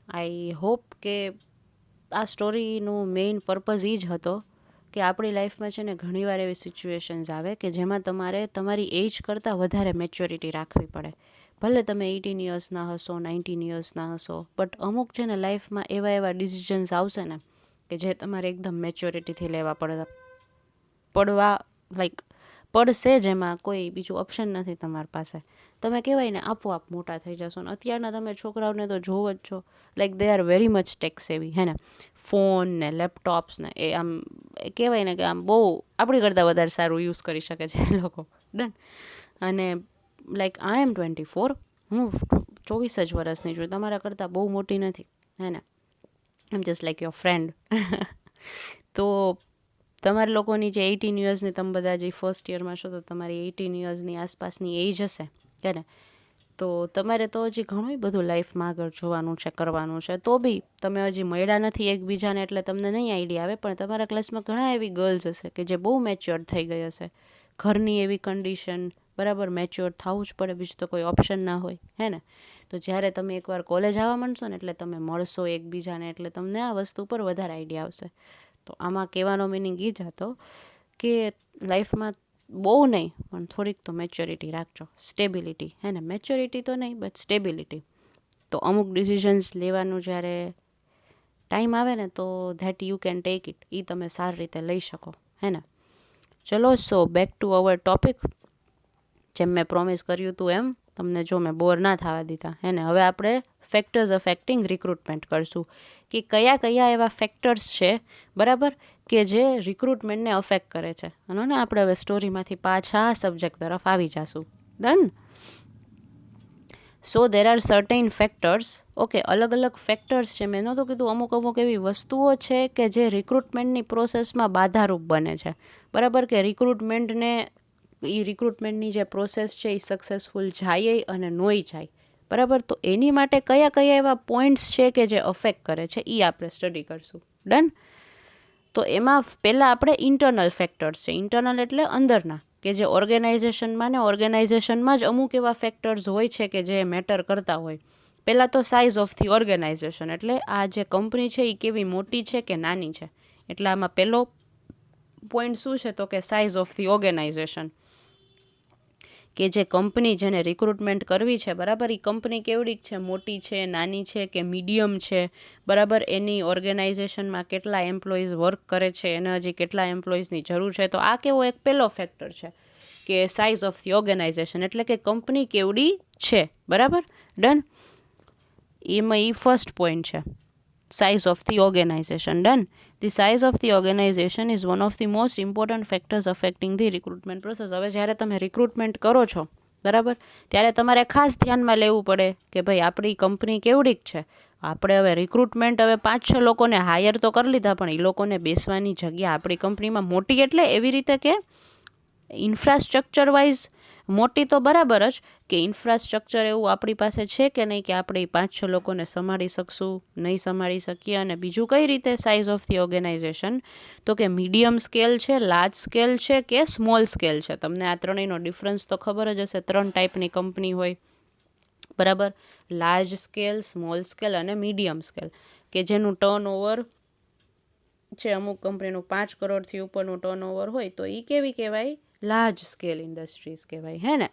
આઈ હોપ કે આ સ્ટોરીનું મેઇન પર્પઝ એ જ હતો કે આપણી લાઈફમાં છે ને ઘણીવાર એવી સિચ્યુએશન્સ આવે કે જેમાં તમારે તમારી એજ કરતાં વધારે મેચ્યોરિટી રાખવી પડે. ભલે તમે 18 યર્સના હશો, 19 યર્સના હશો, બટ અમુક છે ને લાઈફમાં એવા ડિસિઝન્સ આવશે ને કે જે તમારે એકદમ મેચ્યોરિટીથી લેવા પડશે, જેમાં કોઈ બીજું ઓપ્શન નથી તમારી પાસે. તમે કહેવાય ને આપોઆપ મોટા થઈ જશો. ને અત્યારના તમે છોકરાઓને તો જોવો જ છો, they are very much tech savvy, હે ને. ફોન ને લેપટોપ્સ ને એ આમ કહેવાય ને કે આમ બહુ આપણી કરતાં વધારે સારું યુઝ કરી શકે છે એ લોકો, ડન. અને આઈ એમ 24, હું 24 જ વર્ષની છું, તમારા કરતાં બહુ મોટી નથી, હે ને. I am just like your friend. તો તમારા લોકોની જે 18 યર્સની, તમે બધા જે ફર્સ્ટ યરમાં છો તો તમારી 18 યર્સની આસપાસની એજ હશે, છે ને. તો તમારે તો હજી ઘણું બધું લાઈફમાં આગળ જોવાનું છે, કરવાનું છે. તો બી તમે હજી મળ્યા નથી એકબીજાને એટલે તમને નહીં આઈડિયા આવે, પણ તમારા ક્લાસમાં ઘણા એવી ગર્લ્સ હશે કે જે બહુ મેચ્યોર થઈ ગઈ હશે. ઘરની એવી કન્ડિશન, બરાબર, મેચ્યોર થવું જ પડે, બીજું તો કોઈ ઓપ્શન ના હોય, હે ને. તો જ્યારે તમે એકવાર કોલેજ આવવા માંડશો ને એટલે તમે મળશો એકબીજાને, એટલે તમને આ વસ્તુ પર વધારે આઈડિયા આવશે. તો આમાં કહેવાનો મિનિંગ એ જ હતો કે લાઈફમાં બહુ નહીં પણ થોડીક તો મેચ્યોરિટી રાખજો, સ્ટેબિલિટી, હે ને, મેચ્યોરિટી તો નહીં બટ સ્ટેબિલિટી. તો અમુક ડિસિઝન્સ લેવાનું જ્યારે ટાઈમ આવે ને તો that you can take it, એ તમે સારી રીતે લઈ શકો, હે ને. ચલો, so back to our topic. જેમ મેં પ્રોમિસ કર્યું હતું એમ તમને જો મેં બોર ના થવા દીધા, હે ને. હવે આપણે ફેક્ટર્સ અફેક્ટિંગ રિક્રુટમેન્ટ કરશું કે કયા કયા એવા ફેક્ટર્સ છે, બરાબર, કે જે રિક્રુટમેન્ટને અફેક્ટ કરે છે. અને ને આપણે હવે સ્ટોરીમાંથી પાછા સબ્જેક્ટ તરફ આવી જશું. Done. So there are certain factors. Okay, અલગ અલગ ફેક્ટર્સ છે. મેં નહોતું કીધું, અમુક અમુક એવી વસ્તુઓ છે કે જે રિક્રુટમેન્ટની પ્રોસેસમાં બાધારૂપ બને છે, બરાબર, કે રિક્રુટમેન્ટની જે પ્રોસેસ છે એ સક્સેસફુલ જાય અને નોય જાય, બરાબર. તો એની માટે કયા કયા એવા પોઈન્ટ્સ છે કે જે અફેક્ટ કરે છે એ આપણે સ્ટડી કરશું. ડન. તો એમાં પહેલાં આપણે ઇન્ટરનલ ફેક્ટર્સ છે. ઇન્ટરનલ એટલે અંદરના, કે જે ઓર્ગેનાઇઝેશનમાં જ અમુક એવા ફેક્ટર્સ હોય છે કે જે મેટર કરતા હોય. પહેલાં તો સાઇઝ ઓફ ધી ઓર્ગેનાઇઝેશન, એટલે આ જે કંપની છે એ કેવી મોટી છે કે નાની છે. એટલે આમાં પહેલો પોઈન્ટ શું છે તો કે સાઇઝ ઓફ ધી ઓર્ગેનાઇઝેશન, કે જે કંપની જેને રિક્રુટમેન્ટ કરવી છે, બરાબર, એ કંપની કેવડીક છે, મોટી છે, નાની છે કે મીડિયમ છે, બરાબર. એની ઓર્ગેનાઇઝેશનમાં કેટલા એમ્પ્લોઈઝ વર્ક કરે છે, એને હજી કેટલા એમ્પ્લોઈઝની જરૂર છે. તો આ કેવો એક પહેલો ફેક્ટર છે કે સાઇઝ ઓફ ધી ઓર્ગેનાઇઝેશન, એટલે કે કંપની કેવડી છે, બરાબર. ડન. એમાં એ ફર્સ્ટ પોઈન્ટ છે, size of the organization. Done. The size of the organization is one of the most important factors affecting the recruitment process. હવે જ્યારે તમે રિક્રુટમેન્ટ કરો છો, બરાબર, ત્યારે તમારે ખાસ ધ્યાનમાં લેવું પડે કે ભાઈ આપણી કંપની કેવડીક છે. આપણે હવે રિક્રુટમેન્ટ હવે 5-6 લોકોને હાયર તો કરી લીધા, પણ એ લોકોને બેસવાની જગ્યા આપણી કંપનીમાં મોટી, એટલે એવી રીતે કે ઇન્ફ્રાસ્ટ્રક્ચર વાઇઝ મોટી તો બરાબર જ, કે ઇન્ફ્રાસ્ટ્રક્ચર એવું આપણી પાસે છે કે નહીં કે આપણે 5-6 લોકોને સંભાળી શકશું, નહીં સંભાળી શકીએ. અને બીજું કઈ રીતે સાઇઝ ઓફ ધી ઓર્ગેનાઇઝેશન, તો કે મીડિયમ સ્કેલ છે, લાર્જ સ્કેલ છે કે સ્મોલ સ્કેલ છે. તમને આ ત્રણેયનો ડિફરન્સ તો ખબર જ હશે. 3 ટાઈપની કંપની હોય, બરાબર, લાર્જ સ્કેલ, સ્મોલ સ્કેલ અને મીડિયમ સ્કેલ, કે જેનું ટર્નઓવર છે, અમુક કંપનીનું 5 કરોડથી ઉપરનું ટર્નઓવર હોય તો એ કેવી કહેવાય, લાર્જ સ્કેલ ઇન્ડસ્ટ્રીઝ કહેવાય, હે ને.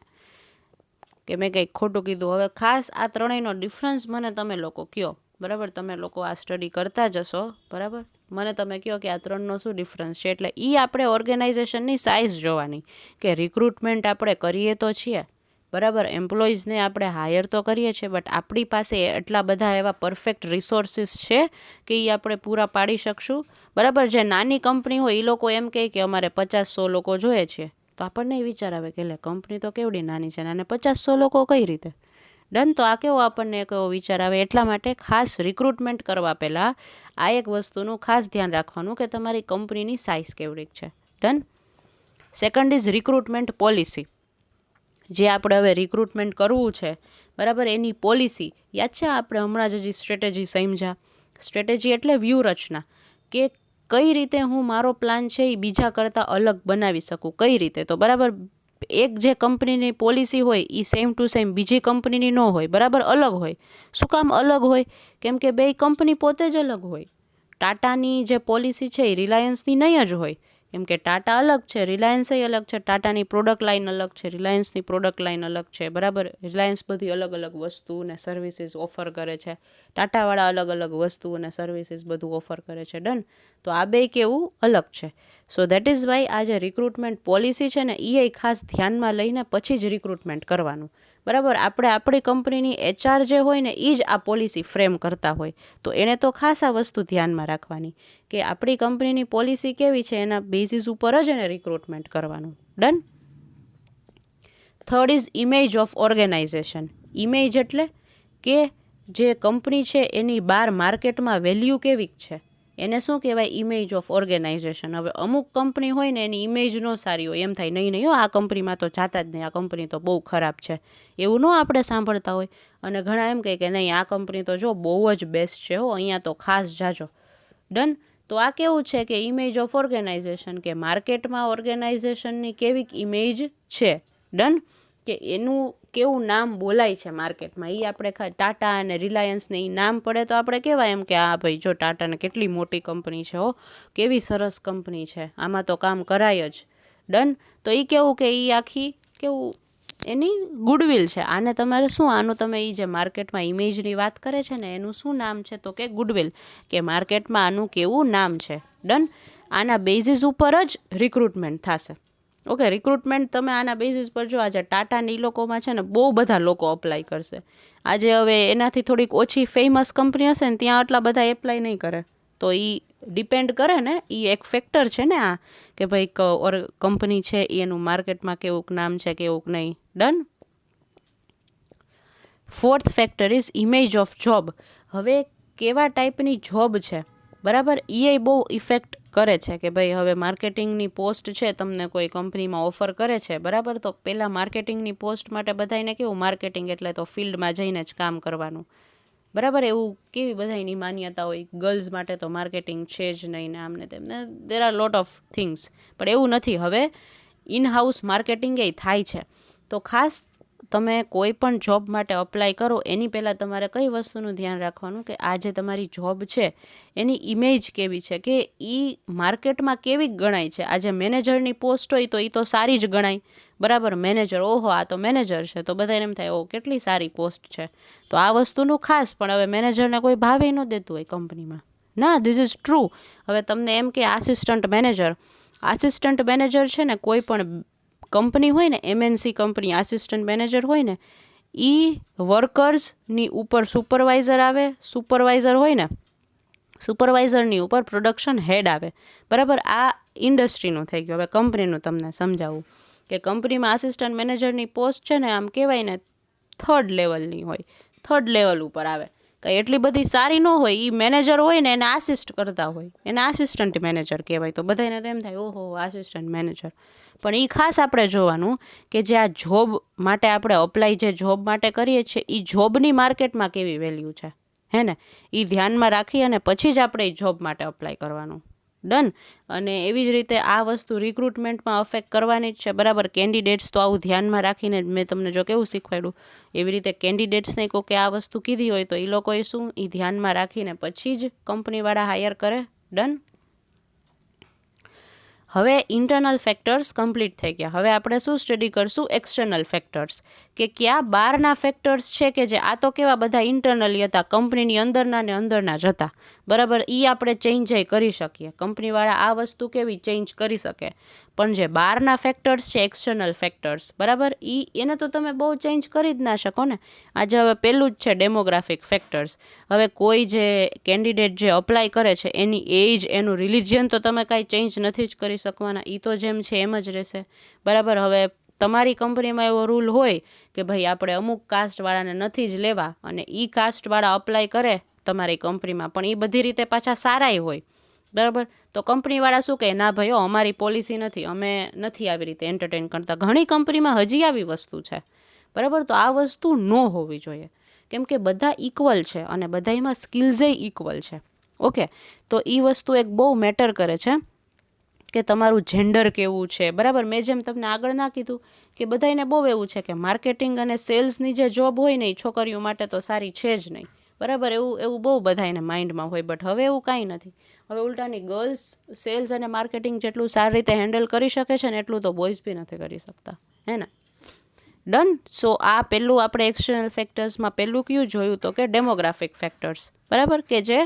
કે મેં કંઈક ખોટું કીધું? હવે ખાસ આ ત્રણેયનો ડિફરન્સ મને તમે લોકો કહો, બરાબર. તમે લોકો આ સ્ટડી કરતા જશો, બરાબર. મને તમે કહો કે આ ત્રણનો શું ડિફરન્સ છે. એટલે એ આપણે ઓર્ગેનાઇઝેશનની સાઇઝ જોવાની, કે રિક્રુટમેન્ટ આપણે કરીએ તો છીએ, બરાબર, એમ્પ્લોઈઝને આપણે હાયર તો કરીએ છીએ, બટ આપણી પાસે એટલા બધા એવા પરફેક્ટ રિસોર્સિસ છે કે એ આપણે પૂરા પાડી શકશું, બરાબર. જે નાની કંપની હોય એ લોકો એમ કહે કે અમારે 50-100 લોકો જોઈએ છે, તો આપણને એ વિચાર આવે કે એટલે કંપની તો કેવડી નાની છે અને 50-100 લોકો કઈ રીતે. ડન. તો આ કેવો આપણને એક એવો વિચાર આવે. એટલા માટે ખાસ રિક્રુટમેન્ટ કરવા પહેલાં આ એક વસ્તુનું ખાસ ધ્યાન રાખવાનું કે તમારી કંપનીની સાઇઝ કેવડીક છે. Done. Second is recruitment policy. જે આપણે હવે રિક્રુટમેન્ટ કરવું છે, બરાબર, એની પોલિસી યાદ છે? આપણે હમણાં જ હજી સ્ટ્રેટેજી સમજ્યા. સ્ટ્રેટેજી એટલે વ્યૂહરચના, કે કઈ રીતે હું મારો પ્લાન છે એ બીજા કરતાં અલગ બનાવી શકું, કઈ રીતે. તો બરાબર, એક જે કંપનીની પોલિસી હોય એ સેમ ટુ સેમ બીજી કંપનીની ન હોય, બરાબર, અલગ હોય. શું કામ અલગ હોય? કેમ કે બે કંપની પોતે જ અલગ હોય. ટાટાની જે પોલિસી છે એ રિલાયન્સની નહીં જ હોય, કેમ કે ટાટા અલગ છે, રિલાયન્સ અલગ છે. ટાટાની પ્રોડક્ટ લાઇન અલગ છે, રિલાયન્સની પ્રોડક્ટ લાઇન અલગ છે, બરાબર. રિલાયન્સ બધી અલગ અલગ વસ્તુ અને સર્વિસીસ ઓફર કરે છે, ટાટાવાળા અલગ અલગ વસ્તુ અને સર્વિસીસ બધું ઓફર કરે છે. ડન. તો આ બે કેવું અલગ છે. સો દેટ ઇઝ વાય આ જે રિક્રુટમેન્ટ પોલિસી છે ને એ ખાસ ધ્યાનમાં લઈને પછી જ રિક્રુટમેન્ટ કરવાનું, બરાબર. આપણે આપણી કંપનીની HR જે હોય ને એ જ આ પોલિસી ફ્રેમ કરતા હોય, તો એને તો ખાસ આ વસ્તુ ધ્યાનમાં રાખવાની કે આપણી કંપનીની પોલિસી કેવી છે, એના બેઝિસ ઉપર જ એને રિક્રુટમેન્ટ કરવાનું. Done. Third is image of organization. Image એટલે કે જે કંપની છે એની બહાર માર્કેટમાં વેલ્યુ કેવી છે, એને શું કહેવાય, ઇમેજ ઓફ ઓર્ગેનાઇઝેશન. હવે અમુક કંપની હોય ને એની ઇમેજ ન સારી હોય, એમ થાય નહીં આ કંપનીમાં તો જાતા જ નહીં, આ કંપની તો બહુ ખરાબ છે, એવું ન આપણે સાંભળતા હોય. અને ઘણા એમ કહે કે નહીં આ કંપની તો જો બહુ જ બેસ્ટ છે, અહીંયા તો ખાસ જાજો. ડન. તો આ કેવું છે કે ઇમેજ ઓફ ઓર્ગેનાઇઝેશન, કે માર્કેટમાં ઓર્ગેનાઇઝેશનની કેવી ઇમેજ છે. ડન. કે એનું કેવું નામ બોલાય છે માર્કેટમાં, એ આપણે ટાટા અને રિલાયન્સને એ નામ પડે તો આપણે કહેવાય એમ કે આ ભાઈ જો ટાટાને કેટલી મોટી કંપની છે, કેવી સરસ કંપની છે, આમાં તો કામ કરાય જ. ડન. તો એ કેવું કે એ આખી કેવું એની ગુડવિલ છે. આને તમારે શું, આનું તમે એ જે માર્કેટમાં ઇમેજની વાત કરે છે ને એનું શું નામ છે, તો કે ગુડવિલ, કે માર્કેટમાં આનું કેવું નામ છે. ડન. આના બેઝિસ ઉપર જ રિક્રુટમેન્ટ થશે. ઓકે, રિક્રુટમેન્ટ તમે આના બેઝિસ પર જો, આજે ટાટાની લોકોમાં છે ને બહુ બધા લોકો અપ્લાય કરશે. આજે હવે એનાથી થોડીક ઓછી ફેમસ કંપની હશે ને ત્યાં આટલા બધા એપ્લાય નહીં કરે. તો એ ડિપેન્ડ કરે ને, એ એક ફેક્ટર છે ને આ, કે ભાઈ કંપની છે એનું માર્કેટમાં કેવુંક નામ છે કેવુંક નહીં. Done. Fourth factor is image of job. હવે કેવા ટાઈપની જોબ છે, બરાબર, એ બહુ ઇફેક્ટ કરે છે કે ભાઈ હવે માર્કેટિંગની પોસ્ટ છે તમને કોઈ કંપનીમાં ઓફર કરે છે, બરાબર, તો પહેલાં માર્કેટિંગની પોસ્ટ માટે બધાને કેવું, માર્કેટિંગ એટલે તો ફિલ્ડમાં જઈને જ કામ કરવાનું, બરાબર, એવું કેવી બધાની માન્યતા હોય, ગર્લ્સ માટે તો માર્કેટિંગ છે જ નહીં ને આમને તેમને, there are lot of things. પણ એવું નથી. હવે ઇન હાઉસ માર્કેટિંગ એ થાય છે. તો ખાસ તમે કોઈ પણ જોબ માટે અપ્લાય કરો એની પહેલાં તમારે કઈ વસ્તુનું ધ્યાન રાખવાનું કે આ જે તમારી જોબ છે એની ઇમેજ કેવી છે, કે એ માર્કેટમાં કેવી ગણાય છે. આજે મેનેજરની પોસ્ટ હોય તો એ તો સારી જ ગણાય, બરાબર, મેનેજર, ઓહો આ તો મેનેજર છે, તો બધાને એમ થાય ઓહ કેટલી સારી પોસ્ટ છે. તો આ વસ્તુનું ખાસ. પણ હવે મેનેજરને કોઈ ભાવે ન દેતું હોય કંપનીમાં, ના, ધીસ ઇઝ ટ્રુ. હવે તમને એમ કે આસિસ્ટન્ટ મેનેજર છે ને કોઈ પણ કંપની હોય ને, MNC કંપની, આસિસ્ટન્ટ મેનેજર હોય ને, એ વર્કર્સની ઉપર સુપરવાઇઝર આવે, સુપરવાઇઝર હોય ને, સુપરવાઇઝરની ઉપર પ્રોડક્શન હેડ આવે, બરાબર. આ ઇન્ડસ્ટ્રીનું થઈ ગયું. હવે કંપનીનું તમને સમજાવું કે કંપનીમાં આસિસ્ટન્ટ મેનેજરની પોસ્ટ છે ને આમ કહેવાય ને થર્ડ લેવલની હોય, થર્ડ લેવલ ઉપર આવે. કંઈ એટલી બધી સારી ન હોય. એ મેનેજર હોય ને એને આસિસ્ટ કરતા હોય, એને આસિસ્ટન્ટ મેનેજર કહેવાય. તો બધાને તો એમ થાય ઓહો આસિસ્ટન્ટ મેનેજર. પણ એ ખાસ આપણે જોવાનું કે જે આ જોબ માટે આપણે અપ્લાય જે જોબ માટે કરીએ છીએ એ જોબની માર્કેટમાં કેવી વેલ્યુ છે, હે ને, એ ધ્યાનમાં રાખી અને પછી જ આપણે એ જોબ માટે અપ્લાય કરવાનું. ડન. અને એવી જ રીતે આ વસ્તુ રિક્રુટમેન્ટમાં અફેક્ટ કરવાની જ છે, બરાબર. કેન્ડિડેટ્સ તો આવું ધ્યાનમાં રાખીને મેં તમને જો કેવું શીખવાડ્યું એવી રીતે કેન્ડિડેટ્સને કહો કે આ વસ્તુ કીધી હોય તો એ લોકોએ શું, એ ધ્યાનમાં રાખીને પછી જ કંપનીવાળા હાયર કરે. ડન. હવે ઇન્ટરનલ ફેક્ટર્સ કમ્પ્લીટ થઈ ગયા. હવે આપણે શું સ્ટડી કરશું, એક્સટર્નલ ફેક્ટર્સ, કે કયા બહારના ફેક્ટર્સ છે કે જે આ તો કેવા બધા ઇન્ટરનલી હતા, કંપનીની અંદરના ને અંદરના જ હતા, બરાબર. એ આપણે ચેન્જ કરી શકીએ, કંપનીવાળા આ વસ્તુ કેવી ચેન્જ કરી શકે. પણ જે બહારના ફેક્ટર્સ છે, એક્સટર્નલ ફેક્ટર્સ, બરાબર, એને તો તમે બહુ ચેન્જ કરી જ ના શકો ને. આજે હવે પહેલું જ છે ડેમોગ્રાફિક ફેક્ટર્સ. હવે કોઈ જે કેન્ડિડેટ જે અપ્લાય કરે છે એની એજ, એનું રિલિજિયન તો તમે કાંઈ ચેન્જ નથી જ કરી શકવાના, એ તો જેમ છે એમ જ રહેશે, બરાબર. હવે તમારી કંપનીમાં એવો રૂલ હોય કે ભાઈ આપણે અમુક કાસ્ટવાળાને નથી જ લેવા અને એ કાસ્ટવાળા અપ્લાય કરે તમારી કંપનીમાં, પણ એ બધી રીતે પાછા સારાય હોય, બરાબર. તો કંપનીવાળા શું કહે, ના ભાઈ અમારી પોલિસી નથી, અમે નથી આવી રીતે એન્ટરટેન કરતા. ઘણી કંપનીમાં હજી આવી વસ્તુ છે, બરાબર. તો આ વસ્તુ ન હોવી જોઈએ, કેમ કે બધા ઇક્વલ છે અને બધામાં સ્કિલ્સે ઇક્વલ છે. ઓકે, તો એ વસ્તુ એક બહુ મેટર કરે છે કે તમારું જેન્ડર કેવું છે, બરાબર. મેં જેમ તમને આગળ ના કીધું કે બધાને બહુ એવું છે કે માર્કેટિંગ અને સેલ્સની જે જોબ હોય ને એ છોકરીઓ માટે તો સારી છે જ નહીં, બરાબર. એવું બહુ બધાને માઇન્ડમાં હોય. બટ હવે એવું કાંઈ નથી. હવે ઉલટાની ગર્લ્સ સેલ્સ અને માર્કેટિંગ જેટલું સારી રીતે હેન્ડલ કરી શકે છે ને એટલું તો બોયઝ બી નથી કરી શકતા, હે ને. ડન. સો આ પહેલું આપણે એક્સટર્નલ ફેક્ટર્સમાં પહેલું કયું જોયું તો કે ડેમોગ્રાફિક ફેક્ટર્સ, બરાબર, કે જે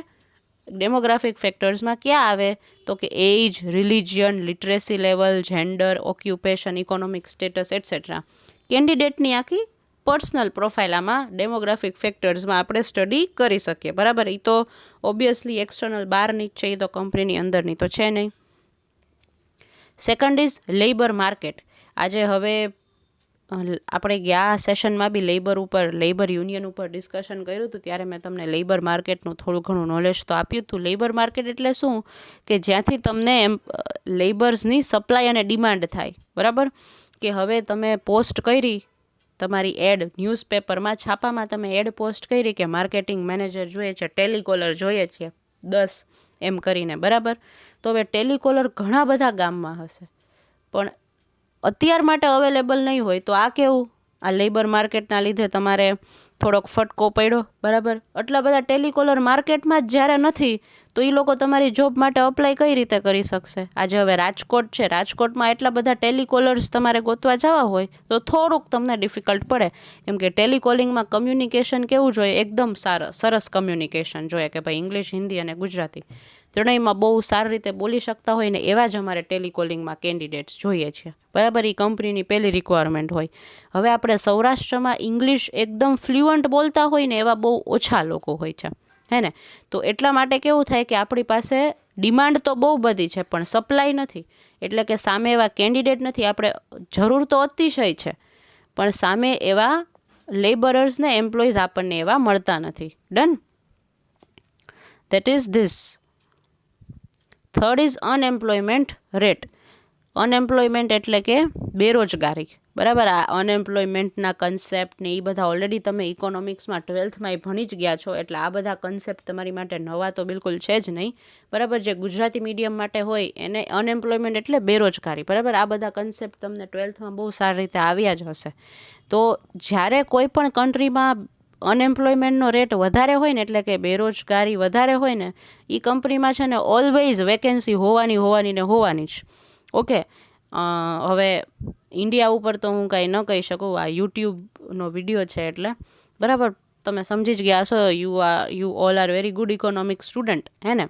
ડેમોગ્રાફિક ફેક્ટર્સમાં ક્યાં આવે તો કે age, religion, literacy level, gender, occupation, economic status etcetera. કેન્ડિડેટની આખી પર્સનલ પ્રોફાઇલ આમાં ડેમોગ્રાફિક ફેક્ટર્સમાં આપણે સ્ટડી કરી શકીએ, બરાબર. એ તો ઓબ્વિયસલી એક્સટર્નલ બહારની જ છે, એ તો કંપનીની અંદરની તો છે નહીં. Second is labour market. આજે હવે આપણે ગયા સેશનમાં બી લેબર યુનિયન ઉપર ડિસ્કશન કર્યું હતું, ત્યારે મેં તમને લેબર માર્કેટનું થોડું ઘણું નોલેજ તો આપ્યું હતું. લેબર માર્કેટ એટલે શું, કે જ્યાંથી તમને લેબર્સની સપ્લાય અને ડિમાન્ડ થાય, બરાબર. કે હવે તમે પોસ્ટ કરી તમારી એડ, ન્યૂઝપેપરમાં, છાપામાં તમે એડ પોસ્ટ કરી કે માર્કેટિંગ મેનેજર જોઈએ છે, ટેલિકોલર જોઈએ છે 10 એમ કરીને, બરાબર. તો હવે ટેલિકોલર ઘણા બધા ગામમાં હશે પણ અત્યાર માટે અવેલેબલ નહીં હોય. તો આ કેવું, આ લેબર માર્કેટના લીધે તમારે થોડોક ફટકો પડ્યો, બરાબર. આટલા બધા ટેલિકોલર માર્કેટમાં જ જ્યારે નથી તો એ લોકો તમારી જોબ માટે અપ્લાય કઈ રીતે કરી શકશે? આજે હવે રાજકોટ છે, રાજકોટમાં એટલા બધા ટેલિકોલર્સ તમારે ગોતવા જવા હોય તો થોડુંક તમને ડિફિકલ્ટ પડે, કેમ કે ટેલિકોલિંગમાં કમ્યુનિકેશન કેવું જોઈએ? એકદમ સરસ કમ્યુનિકેશન જોઈએ, કે ભાઈ ઇંગ્લિશ, હિન્દી અને ગુજરાતી ત્રણેયમાં બહુ સારી રીતે બોલી શકતા હોય ને એવા જ અમારે ટેલિકોલિંગમાં કેન્ડિડેટ્સ જોઈએ છે, બરાબર. એ કંપનીની પહેલી રિક્વાયરમેન્ટ હોય. હવે આપણે સૌરાષ્ટ્રમાં ઇંગ્લિશ એકદમ ફ્લુઅન્ટ બોલતા હોય ને એવા બહુ ઓછા લોકો હોય છે, હે ને. તો એટલા માટે કેવું થાય કે આપણી પાસે ડિમાન્ડ તો બહુ બધી છે પણ સપ્લાય નથી, એટલે કે સામે એવા કેન્ડિડેટ નથી. આપણે જરૂર તો અતિશય છે પણ સામે એવા લેબરર્સને, એમ્પ્લોઈઝ આપણને એવા મળતા નથી. Done. That is this. Third is unemployment rate. Unemployment એટલે કે બેરોજગારી, બરાબર. આ અનએમ્પ્લોયમેન્ટના કન્સેપ્ટ ને એ બધા ઓલરેડી તમે ઇકોનોમિક્સમાં 12થમાં ભણી જ ગયા છો, એટલે આ બધા કન્સેપ્ટ તમારી માટે નવા તો બિલકુલ છે જ નહીં, બરાબર. જે ગુજરાતી મીડિયમ માટે હોય એને અનએમ્પ્લોયમેન્ટ એટલે બેરોજગારી, બરાબર. આ બધા કન્સેપ્ટ તમને 12થમાં બહુ સારી રીતે આવ્યા જ હશે. તો જ્યારે કોઈ પણ કન્ટ્રીમાં અનએમ્પ્લોયમેન્ટનો રેટ વધારે હોય ને, એટલે કે બેરોજગારી વધારે હોય ને, એ કંપનીમાં છે ને ઓલવેઝ વેકેન્સી હોવાની જ. ઓકે. હવે ઇન્ડિયા ઉપર તો હું કાંઈ ન કહી શકું, આ યુટ્યુબનો વિડીયો છે એટલે, બરાબર. તમે સમજી જ ગયા હશો. You all are very good economic student, હે ને.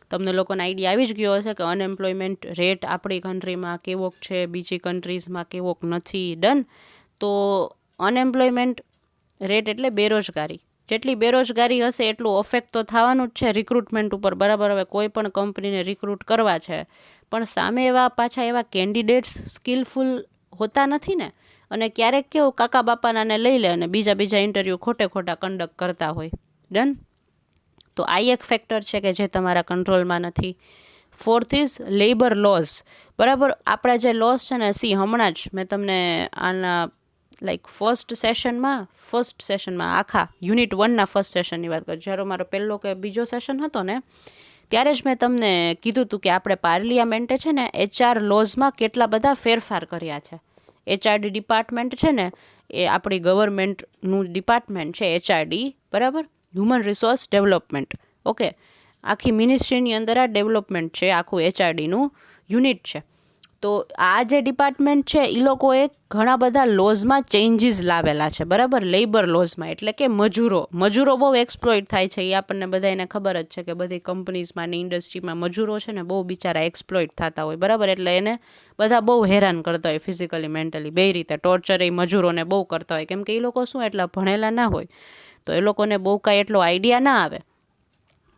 તમને લોકોને આઈડિયા આવી જ ગયો હશે કે અનએમ્પ્લોયમેન્ટ રેટ આપણી કન્ટ્રીમાં કેવોક છે, બીજી કન્ટ્રીઝમાં કેવોક નથી. ડન. તો અનએમ્પ્લોયમેન્ટ રેટ એટલે બેરોજગારી. જેટલી બેરોજગારી હશે એટલું અફેક્ટ તો થવાનું જ છે રિક્રુટમેન્ટ ઉપર, બરાબર. હવે કોઈ પણ કંપનીને રિક્રુટ કરવા છે પણ સામે પાછા એવા કેન્ડિડેટ્સ સ્કિલફુલ હોતા નથી ને, અને ક્યારેક કેવું કાકા બાપાનાને લઈ લે અને બીજા ઇન્ટરવ્યૂ ખોટા કન્ડક્ટ કરતા હોય. ડન. તો આ એક ફેક્ટર છે કે જે તમારા કંટ્રોલમાં નથી. ફોર્થ ઇઝ લેબર લોઝ, બરાબર. આપણા જે લોઝ છે ને, હમણાં જ મેં તમને આના ફર્સ્ટ સેશનમાં આખા યુનિટ 1ના ફર્સ્ટ સેશનની વાત કરું, જ્યારે મારો પહેલો કે બીજો સેશન હતો ને, ત્યારે જ મેં તમને કીધું હતું કે આપણે પાર્લિયામેન્ટે છે ને HR લોઝમાં કેટલા બધા ફેરફાર કર્યા છે. HRD ડિપાર્ટમેન્ટ છે ને એ આપણી ગવર્મેન્ટનું ડિપાર્ટમેન્ટ છે, HRD, બરાબર. Human resource development. ઓકે. આખી મિનિસ્ટ્રીની અંદર આ ડેવલપમેન્ટ છે, આખું HRDનું યુનિટ છે. તો આ જે ડિપાર્ટમેન્ટ છે એ લોકોએ ઘણા બધા લોઝમાં ચેન્જીસ લાવેલા છે, બરાબર. લેબર લોઝમાં, એટલે કે મજૂરો બહુ એક્સપ્લોઇટ થાય છે. એ આપણને બધાને ખબર જ છે કે બધી કંપનીઝમાં ને ઇન્ડસ્ટ્રીમાં મજૂરો છે ને બહુ બિચારા એક્સપ્લોઇટ થતા હોય, બરાબર. એટલે એને બધા બહુ હેરાન કરતા હોય, ફિઝિકલી, મેન્ટલી, બે રીતે. ટોર્ચર એ મજૂરોને બહુ કરતા હોય, કેમ કે એ લોકો શું એટલા ભણેલા ના હોય, તો એ લોકોને બહુ કાંઈ એટલો આઈડિયા ના આવે,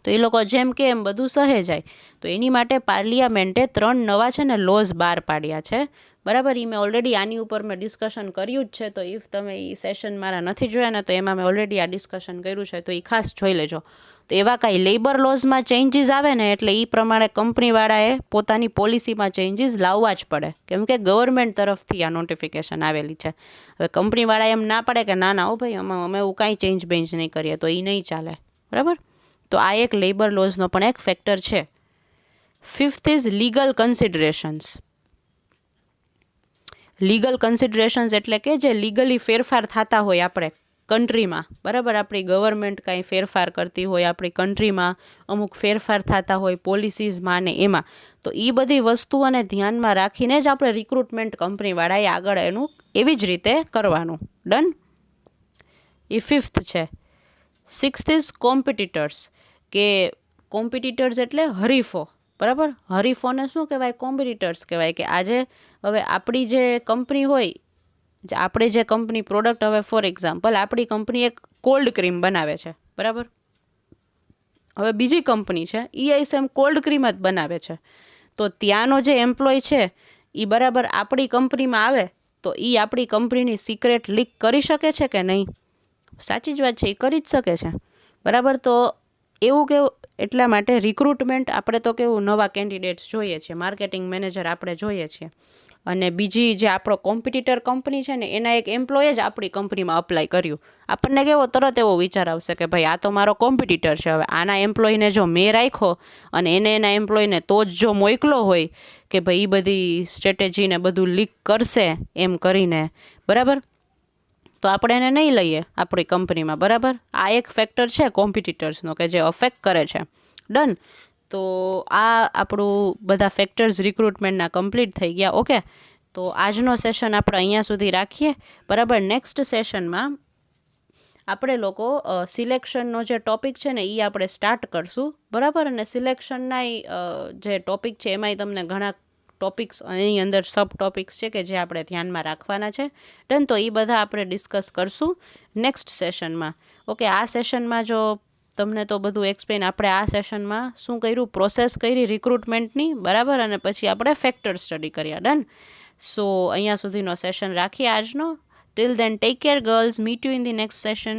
તો એ લોકો જેમ કે એમ બધું સહે જાય. તો એની માટે પાર્લિયામેન્ટે 3 નવા છે ને લોઝ બહાર પાડ્યા છે, બરાબર. એ મેં ઓલરેડી આની ઉપર મેં ડિસ્કશન કર્યું જ છે, તો ઇફ તમે એ સેશન મારા નથી જોયા ને તો એમાં મેં ઓલરેડી આ ડિસ્કશન કર્યું છે, તો એ ખાસ જોઈ લેજો. તો એવા કાંઈ લેબર લોઝમાં ચેન્જીસ આવે ને એટલે એ પ્રમાણે કંપનીવાળાએ પોતાની પોલિસીમાં ચેન્જીસ લાવવા જ પડે, કેમ કે ગવર્મેન્ટ તરફથી આ નોટિફિકેશન આવેલી છે. હવે કંપનીવાળા એમ ના પડે કે ના હો ભાઈ અમે એવું કાંઈ ચેન્જ નહીં કરીએ, તો એ નહીં ચાલે, બરાબર. તો આ એક લેબર લોઝનો પણ એક ફેક્ટર છે. Fifth is legal considerations. Legal considerations એટલે કે જે લીગલી ફેરફાર થતા હોય આપણે કન્ટ્રીમાં, બરાબર. આપણી ગવર્મેન્ટ કાંઈ ફેરફાર કરતી હોય, આપણી કન્ટ્રીમાં અમુક ફેરફાર થતા હોય પોલિસીઝમાં ને એમાં, તો એ બધી વસ્તુઓને ધ્યાનમાં રાખીને જ આપણે રિક્રુટમેન્ટ કંપનીવાળાએ આગળ એનું એવી જ રીતે કરવાનું. ડન. એ ફિફ્થ છે. સિક્સ્થ ઇઝ કોમ્પિટિટર્સ, કે કોમ્પિટિટર્સ એટલે હરીફો, બરાબર. હરીફોને શું કહેવાય? કોમ્પિટિટર્સ કહેવાય. કે આજે હવે આપણી જે કંપની હોય, આપણે જે કંપની પ્રોડક્ટ, હવે ફોર એક્ઝામ્પલ આપણી કંપની એક કોલ્ડ ક્રીમ બનાવે છે, બરાબર. હવે બીજી કંપની છે એ સેમ કોલ્ડ ક્રીમ જ બનાવે છે, તો ત્યાંનો જે એમ્પ્લોય છે એ બરાબર આપણી કંપનીમાં આવે તો એ આપણી કંપનીની સિક્રેટ લીક કરી શકે છે કે નહીં? સાચી જ વાત છે, એ કરી જ શકે છે, બરાબર. તો એવું કેવું, એટલા માટે રિક્રુટમેન્ટ આપણે તો કેવું નવા કેન્ડિડેટ્સ જોઈએ છીએ, માર્કેટિંગ મેનેજર આપણે જોઈએ છીએ, અને બીજી જે આપણો કોમ્પિટિટર કંપની છે ને એના એક એમ્પ્લોયે જ આપણી કંપનીમાં અપ્લાય કર્યું, આપણને કેવો તરત એવો વિચાર આવશે કે ભાઈ આ તો મારો કોમ્પિટિટર છે, હવે આના એમ્પ્લોયને જો મેં રાખ્યો અને એને એના એમ્પ્લોયને તો જ જો મોકલો હોય કે ભાઈ એ બધી સ્ટ્રેટેજીને બધું લીક કરશે એમ કરીને, બરાબર. તો આપણે એને નહીં લઈએ આપણી કંપનીમાં, બરાબર. આ એક ફેક્ટર છે કોમ્પિટિટર્સનો કે જે અફેક્ટ કરે છે. ડન. તો આ આપણું બધા ફેક્ટર્સ રિક્રુટમેન્ટના કમ્પ્લીટ થઈ ગયા. ઓકે, તો આજનો સેશન આપણે અહીંયા સુધી રાખીએ, બરાબર. નેક્સ્ટ સેશનમાં આપણે લોકો સિલેક્શનનો જે ટૉપિક છે ને એ આપણે સ્ટાર્ટ કરશું, બરાબર. અને સિલેક્શનના જે ટૉપિક છે એમાંય તમને ઘણા ટૉપિક્સ એની અંદર સબ ટૉપિક્સ છે કે જે આપણે ધ્યાનમાં રાખવાના છે. ડન. તો એ બધા આપણે ડિસ્કસ કરશું નેક્સ્ટ સેશનમાં. ઓકે, આ સેશનમાં જો તમને તો બધું એક્સપ્લેન આપણે આ સેશનમાં શું કર્યું, પ્રોસેસ કરી રિક્રુટમેન્ટની, બરાબર. અને પછી આપણે ફેક્ટર સ્ટડી કર્યા. ડન. સો અહીંયા સુધીનો સેશન રાખીએ આજનો. Till then take care girls. Meet you in the next session.